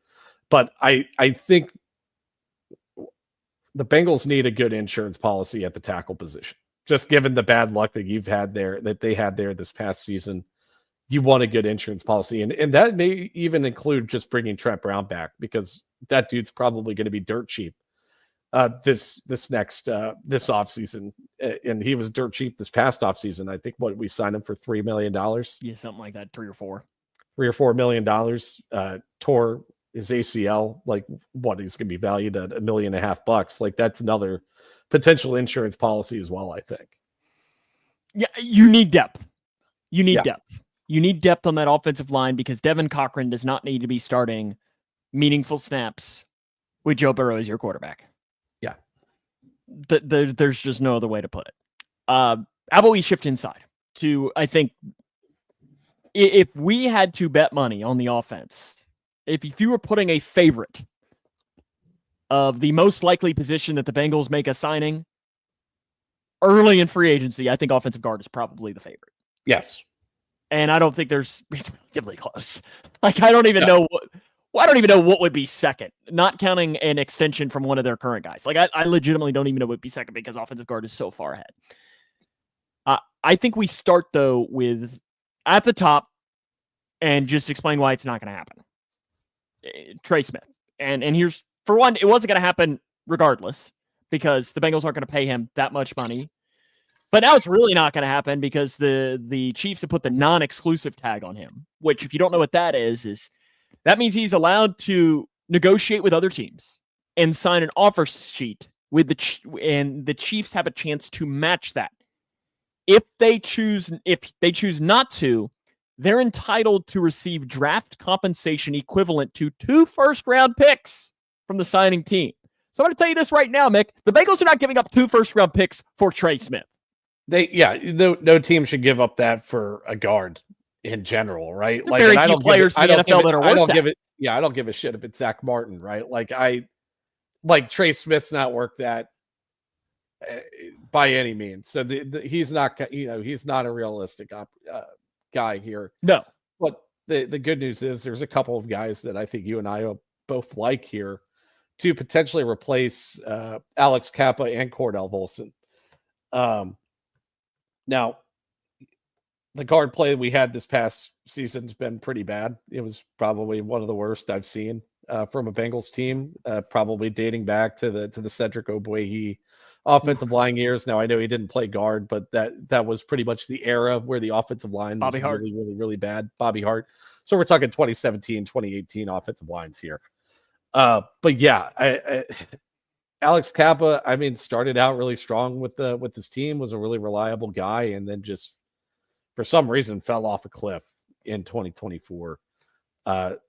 But I think the Bengals need a good insurance policy at the tackle position. Just given the bad luck that they had there this past season, you want a good insurance policy. And that may even include just bringing Trent Brown back, because that dude's probably going to be dirt cheap this offseason. And he was dirt cheap this past offseason. I think we signed him for $3 million. Yeah, something like that, 3 or 4. $3 or $4 million. Tore his ACL, he's going to be valued at $1.5 million. Like, that's another potential insurance policy as well, I think. Yeah, you need depth. You need depth. You need depth on that offensive line, because Devin Cochran does not need to be starting meaningful snaps with Joe Burrow as your quarterback. Yeah. There's just no other way to put it. How about we shift inside to, I think, if we had to bet money on the offense, if you were putting a favorite of the most likely position that the Bengals make a signing early in free agency, I think offensive guard is probably the favorite. Yes. And I don't think it's relatively close. Like, I don't even know what would be second, not counting an extension from one of their current guys. Like, I legitimately don't even know what would be second, because offensive guard is so far ahead. I think we start, though, with at the top, and just explain why it's not going to happen. Trey Smith. And here's, for one, it wasn't going to happen regardless, because the Bengals aren't going to pay him that much money. But now it's really not going to happen, because the Chiefs have put the non-exclusive tag on him, which, if you don't know what that is that means he's allowed to negotiate with other teams and sign an offer sheet with and the Chiefs have a chance to match that. If they choose not to, they're entitled to receive draft compensation equivalent to 2 first-round picks from the signing team. So I'm going to tell you this right now, Mick. The Bengals are not giving up 2 first-round picks for Trey Smith. No team should give up that for a guard in general, right? Like, very few players in the NFL that are worth that. I don't give a shit if it's Zach Martin, right? Trey Smith's not worth that by any means. So he's not a realistic guy here. No. But the good news is there's a couple of guys that I think you and I both like here to potentially replace Alex Kappa and Cordell Volson. Now, the guard play we had this past season's been pretty bad. It was probably one of the worst I've seen from a Bengals team, probably dating back to the Cedric Ogbuehi offensive line years. Now I know he didn't play guard, but that was pretty much the era where the offensive line was Bobby Hart. really, really, really bad. Bobby Hart. So we're talking 2017, 2018 offensive lines here. But yeah, Alex Kappa, I mean, started out really strong with this team, was a really reliable guy, and then just for some reason fell off a cliff in 2024.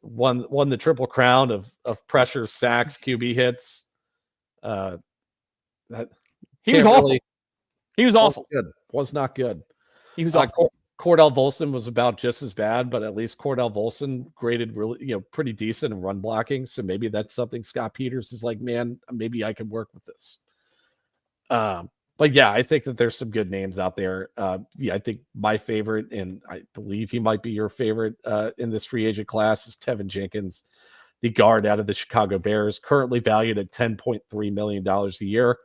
Won the triple crown of pressure, sacks, QB hits. That He was awful. He was awful. Was not good. He was awful. Cordell Volson was about just as bad, but at least Cordell Volson graded really, pretty decent in run blocking. So maybe that's something Scott Peters is like, man, maybe I can work with this. But yeah, I think that there's some good names out there. Yeah, I think my favorite, and I believe he might be your favorite in this free agent class, is Tevin Jenkins, the guard out of the Chicago Bears, currently valued at $10.3 million a year.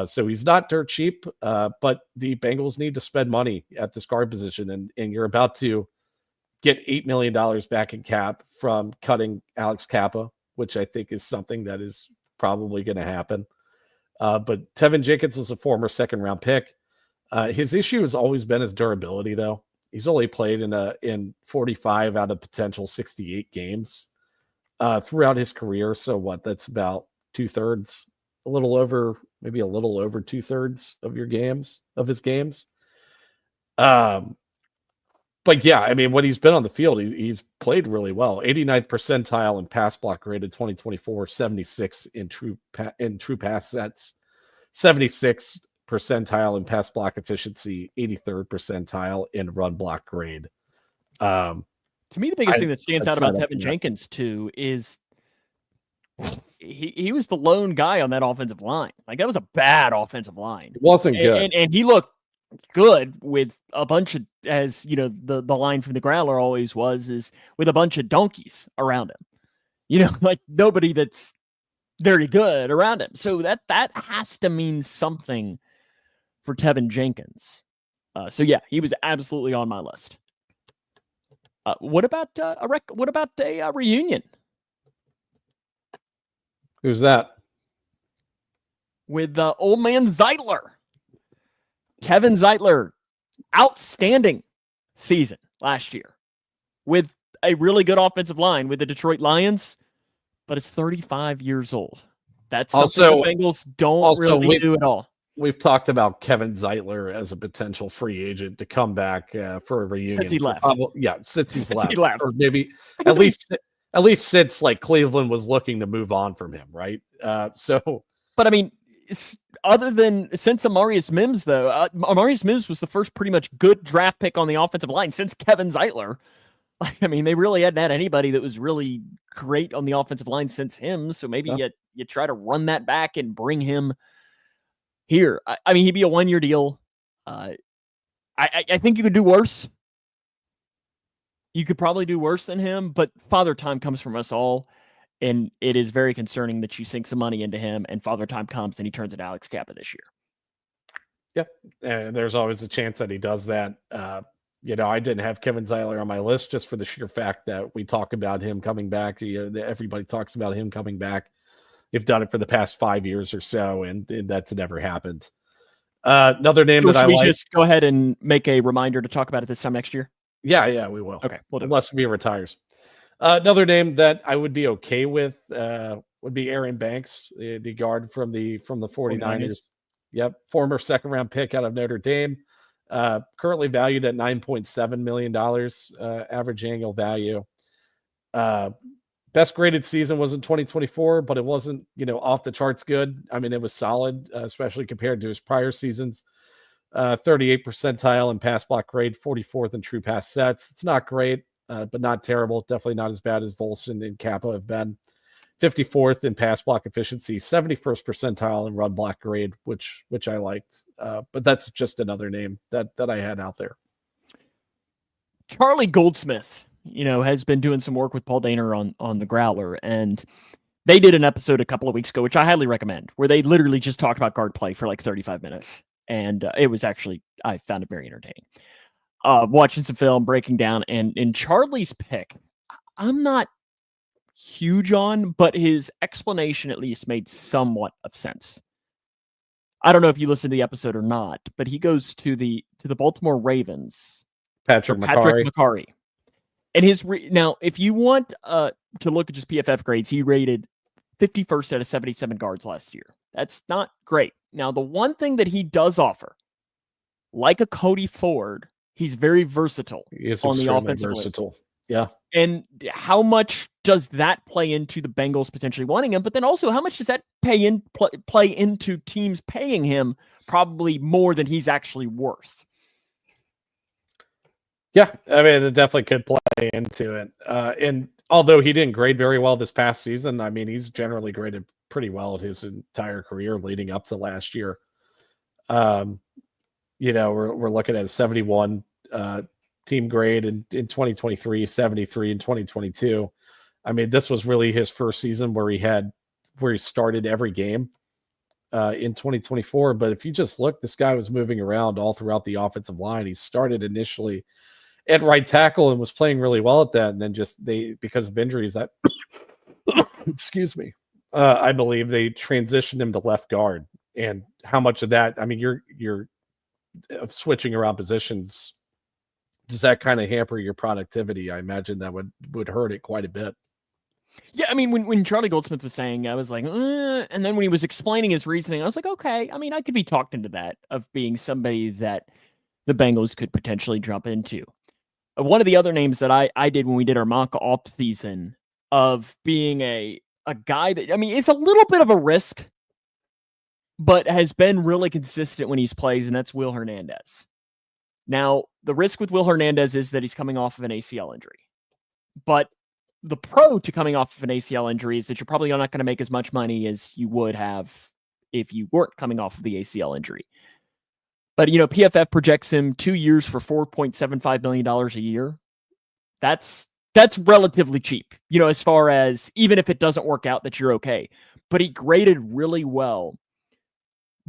So he's not dirt cheap, but the Bengals need to spend money at this guard position, and you're about to get $8 million back in cap from cutting Alex Kappa, which I think is something that is probably going to happen. But Tevin Jenkins was a former second-round pick. His issue has always been his durability, though. He's only played in 45 out of potential 68 games throughout his career. So what? That's about 2/3, maybe a little over 2/3 of his games. But yeah, I mean, when he's been on the field, he's played really well. 89th percentile in pass block grade in 2024, 76 in true pass sets, 76th percentile in pass block efficiency, 83rd percentile in run block grade. To me, the biggest thing that stands out about Tevin Jenkins too is he was the lone guy on that offensive line. Like, that was a bad offensive line. It wasn't good, and he looked good with a bunch of, as you know, the line from the Growler always was, is with a bunch of donkeys around him. Like nobody that's very good around him. So that has to mean something for Tevin Jenkins. So yeah, he was absolutely on my list. What about a reunion? Who's that? With old man Zeitler. Kevin Zeitler, outstanding season last year with a really good offensive line with the Detroit Lions, but it's 35 years old. That's something the Bengals don't really do at all. We've talked about Kevin Zeitler as a potential free agent to come back for a reunion. Since he left. Since he's left. Or maybe at least since like Cleveland was looking to move on from him, right? But I mean, other than since Amarius Mims, though, Amarius Mims was the first pretty much good draft pick on the offensive line since Kevin Zeitler. I mean, they really hadn't had anybody that was really great on the offensive line since him. So maybe you try to run that back and bring him here. I mean, he'd be a 1-year deal. I think you could do worse. You could probably do worse than him, but Father Time comes from us all. And it is very concerning that you sink some money into him and Father Time comes and he turns into Alex Kappa this year. Yep. There's always a chance that he does that. I didn't have Kevin Zeitler on my list just for the sheer fact that we talk about him coming back. Everybody talks about him coming back. We've done it for the past 5 years or so, and that's never happened. Another name that I like. Just go ahead and make a reminder to talk about it this time next year. Yeah, we will. Okay, unless he retires. Another name that I would be okay with would be Aaron Banks, the guard from the 49ers. Yep, former second-round pick out of Notre Dame. Currently valued at $9.7 million average annual value. Best graded season was in 2024, but it wasn't, off the charts good. I mean, it was solid, especially compared to his prior seasons. 38th percentile in pass block grade, 44th in true pass sets. It's not great, but not terrible. Definitely not as bad as Volson and Kappa have been. 54th in pass block efficiency, 71st percentile in run block grade, which I liked. But that's just another name that I had out there. Charlie Goldsmith, has been doing some work with Paul Dehner on the Growler, and they did an episode a couple of weeks ago, which I highly recommend, where they literally just talked about guard play for like 35 minutes. And it was actually, I found it very entertaining. Watching some film, breaking down, and in Charlie's pick, I'm not huge on, but his explanation at least made somewhat of sense. I don't know if you listened to the episode or not, but he goes to the Baltimore Ravens. Patrick McCarry. And now, if you want to look at just PFF grades, he rated 51st out of 77 guards last year. That's not great. Now, the one thing that he does offer, like a Cody Ford, he's very versatile on the offensive versatile. Yeah. And how much does that play into the Bengals potentially wanting him? But then also, how much does that play into teams paying him probably more than he's actually worth? Yeah, I mean, it definitely could play into it. And although he didn't grade very well this past season, I mean, he's generally graded pretty well his entire career leading up to last year. We're looking at a 71 team grade in 2023, 73 in 2022. I mean, this was really his first season where he started every game in 2024. But if you just look, this guy was moving around all throughout the offensive line. He started initially at right tackle and was playing really well at that. And then because of injuries, excuse me, I believe they transitioned him to left guard. And how much of that, I mean, you're switching around positions. Does that kind of hamper your productivity? I imagine that would hurt it quite a bit. Yeah, I mean, when Charlie Goldsmith was saying, I was like, and then when he was explaining his reasoning, I was like, okay. I mean, I could be talked into that of being somebody that the Bengals could potentially jump into. One of the other names that I did when we did our mock off season of being a guy that, I mean, it's a little bit of a risk, but has been really consistent when he's plays, and that's Will Hernandez. Now, the risk with Will Hernandez is that he's coming off of an ACL injury. But the pro to coming off of an ACL injury is that you're probably not going to make as much money as you would have if you weren't coming off of the ACL injury. But, PFF projects him 2 years for $4.75 million a year. That's relatively cheap, as far as even if it doesn't work out that you're okay. But he graded really well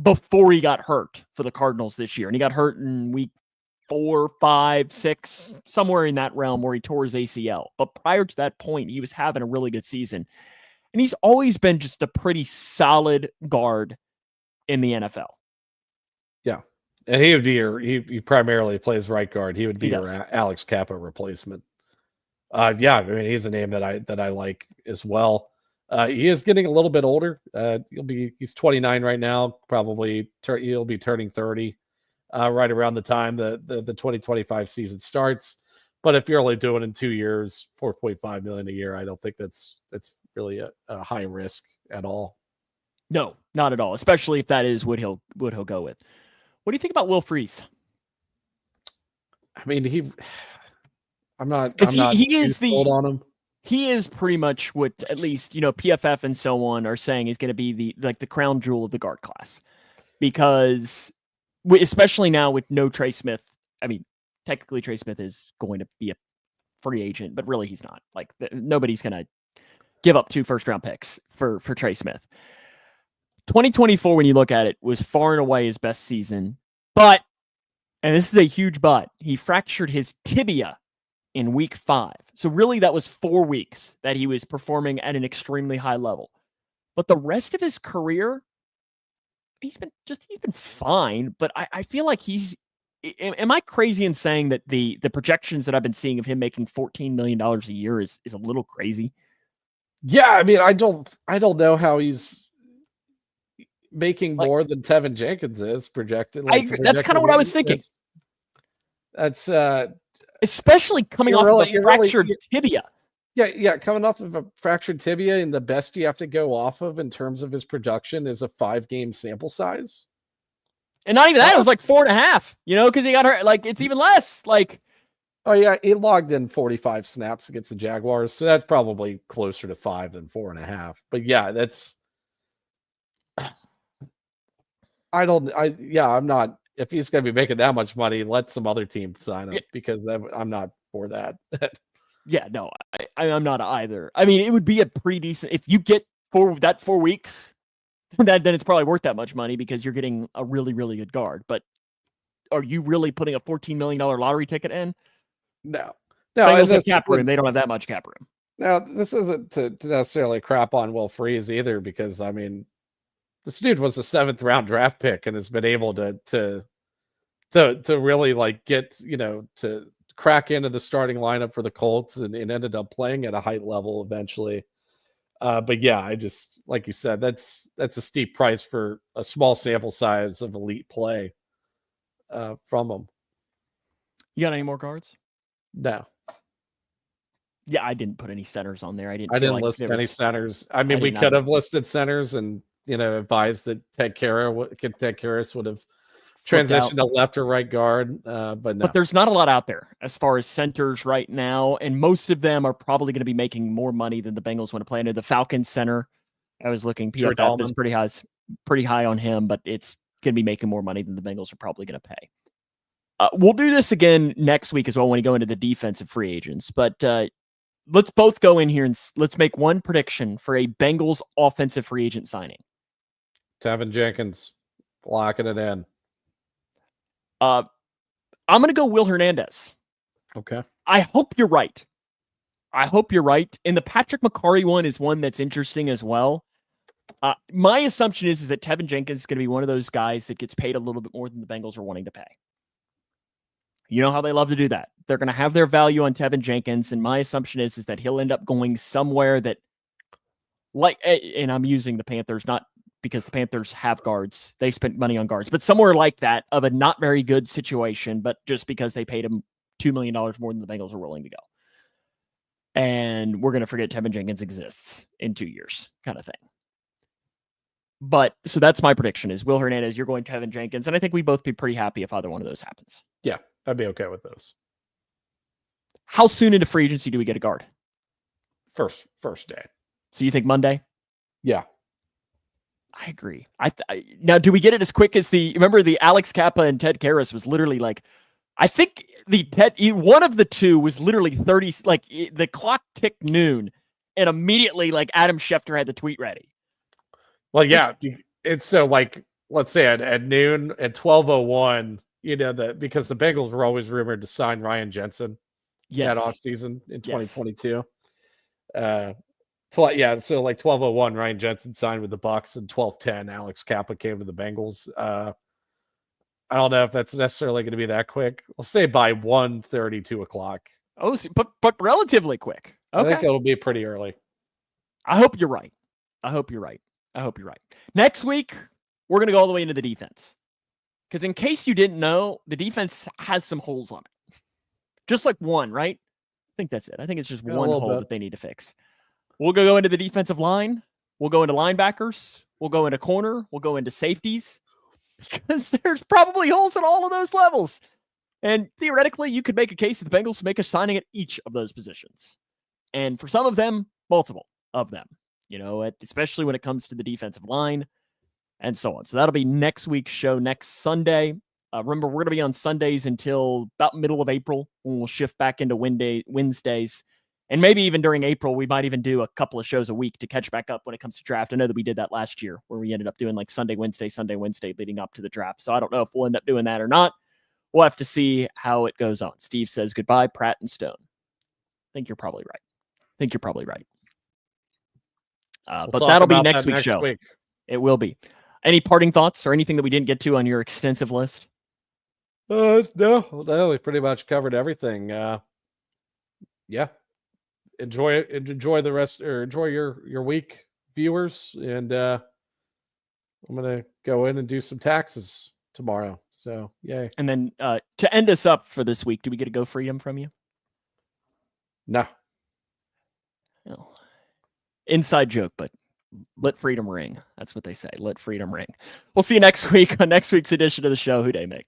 before he got hurt for the Cardinals this year. And he got hurt in week 4, 5, 6, somewhere in that realm where he tore his ACL. But prior to that point, he was having a really good season. And he's always been just a pretty solid guard in the NFL. Yeah. And he would be he primarily plays right guard. He would be your Alex Kappa replacement. Yeah, I mean, he's a name that I like as well. He is getting a little bit older. He's 29 right now. Probably he'll be turning 30 right around the time the 2025 season starts. But if you're only doing it in 2 years, $4.5 million a year, I don't think that's really a high risk at all. No, not at all. Especially if that is what he'll go with. What do you think about Will Freese? I mean, I'm not he is sold on him. He is pretty much what at least, PFF and so on are saying is going to be the crown jewel of the guard class. Because especially now with no Trey Smith, I mean, technically Trey Smith is going to be a free agent, but really he's not. Like nobody's going to give up 2 first-round picks for Trey Smith. 2024, when you look at it, was far and away his best season. But, and this is a huge but, he fractured his tibia in week 5. So really that was 4 weeks that he was performing at an extremely high level. But the rest of his career, he's been fine. But I feel like am I crazy in saying that the projections that I've been seeing of him making $14 million a year is a little crazy? Yeah, I mean, I don't know how he's making more than Tevin Jenkins is projected. That's kind of what I was thinking. That's especially coming off of a fractured tibia. Yeah, coming off of a fractured tibia, and the best you have to go off of in terms of his production is a 5-game sample size. And not even that, it was like 4.5, because he got hurt. Like, it's even less. Like, oh yeah, he logged in 45 snaps against the Jaguars, so that's probably closer to 5 than 4.5. But yeah, I'm not. If he's going to be making that much money, let some other team sign him because I'm not for that. Yeah, no, I'm not either. I mean, it would be a pretty decent if you get 4 weeks. Then it's probably worth that much money because you're getting a really, really good guard. But are you really putting a $14 million lottery ticket in? No. Bengals have cap room. They don't have that much cap room. Now, this isn't to necessarily crap on Will Freeze either, because I mean, this dude was a 7th-round draft pick and has been able to really like get, to crack into the starting lineup for the Colts and ended up playing at a high level eventually. But yeah, I just, like you said, that's a steep price for a small sample size of elite play from him. You got any more guards? No, Yeah, I didn't put any centers on there. I didn't. I feel didn't like list there any was- centers. I mean, I we did could not. have listed centers and, advised that Ted Karras would have Flipped out. transitioned to left or right guard, but no. But there's not a lot out there as far as centers right now, and most of them are probably going to be making more money than the Bengals want to play. I know the Falcons center, I was looking, PFF is pretty high on him, but it's going to be making more money than the Bengals are probably going to pay. We'll do this again next week as well when we go into the defensive free agents, but let's both go in here and let's make one prediction for a Bengals offensive free agent signing. Tevin Jenkins, locking it in. I'm going to go Will Hernandez. Okay. I hope you're right. And the Patrick McCarry one is one that's interesting as well. My assumption is that Tevin Jenkins is going to be one of those guys that gets paid a little bit more than the Bengals are wanting to pay. You know how they love to do that. They're going to have their value on Tevin Jenkins, and my assumption is that he'll end up going somewhere that, and I'm using the Panthers, not because the Panthers have guards. They spent money on guards, but somewhere like that of a not very good situation, but just because they paid him $2 million more than the Bengals are willing to go. And we're going to forget Tevin Jenkins exists in 2 years kind of thing. But so that's my prediction is Will Hernandez, you're going Tevin Jenkins. And I think we both be pretty happy if either one of those happens. Yeah, I'd be okay with those. How soon into free agency do we get a guard? First day. So you think Monday? Yeah. I agree. Now, do we get it as quick as remember the Alex Kappa and Ted Karras was literally like, I think one of the two was literally 30, like the clock ticked noon and immediately like Adam Schefter had the tweet ready. Well, yeah, it's so like, let's say at noon at 12:01, because the Bengals were always rumored to sign Ryan Jensen that offseason in 2022. So like 12:01, Ryan Jensen signed with the Bucs, and 12:10, Alex Kappa came to the Bengals. I don't know if that's necessarily going to be that quick. We'll say by 1:30, 2 o'clock. Oh, but relatively quick. Okay. I think it'll be pretty early. I hope you're right. Next week, we're going to go all the way into the defense. Because in case you didn't know, the defense has some holes on it. Just like one, right? I think that's it. I think it's just one hole that they need to fix. We'll go into the defensive line. We'll go into linebackers. We'll go into corner. We'll go into safeties. Because there's probably holes at all of those levels. And theoretically, you could make a case that the Bengals make a signing at each of those positions. And for some of them, multiple of them. Especially when it comes to the defensive line and so on. So that'll be next week's show, next Sunday. Remember, we're going to be on Sundays until about middle of April when we'll shift back into Wednesdays. And maybe even during April, we might even do a couple of shows a week to catch back up when it comes to draft. I know that we did that last year where we ended up doing like Sunday, Wednesday leading up to the draft. So I don't know if we'll end up doing that or not. We'll have to see how it goes on. Steve says goodbye, Pratt and Stone. I think you're probably right. But that'll be next week's show. It will be. Any parting thoughts or anything that we didn't get to on your extensive list? No, we pretty much covered everything. Yeah. Enjoy the rest, or enjoy your week, viewers. And I'm going to go in and do some taxes tomorrow. So, yay. And then to end us up for this week, do we get a Go Freedom from you? No. No. Inside joke, but let freedom ring. That's what they say. Let freedom ring. We'll see you next week on next week's edition of the show. Who Dey Mick?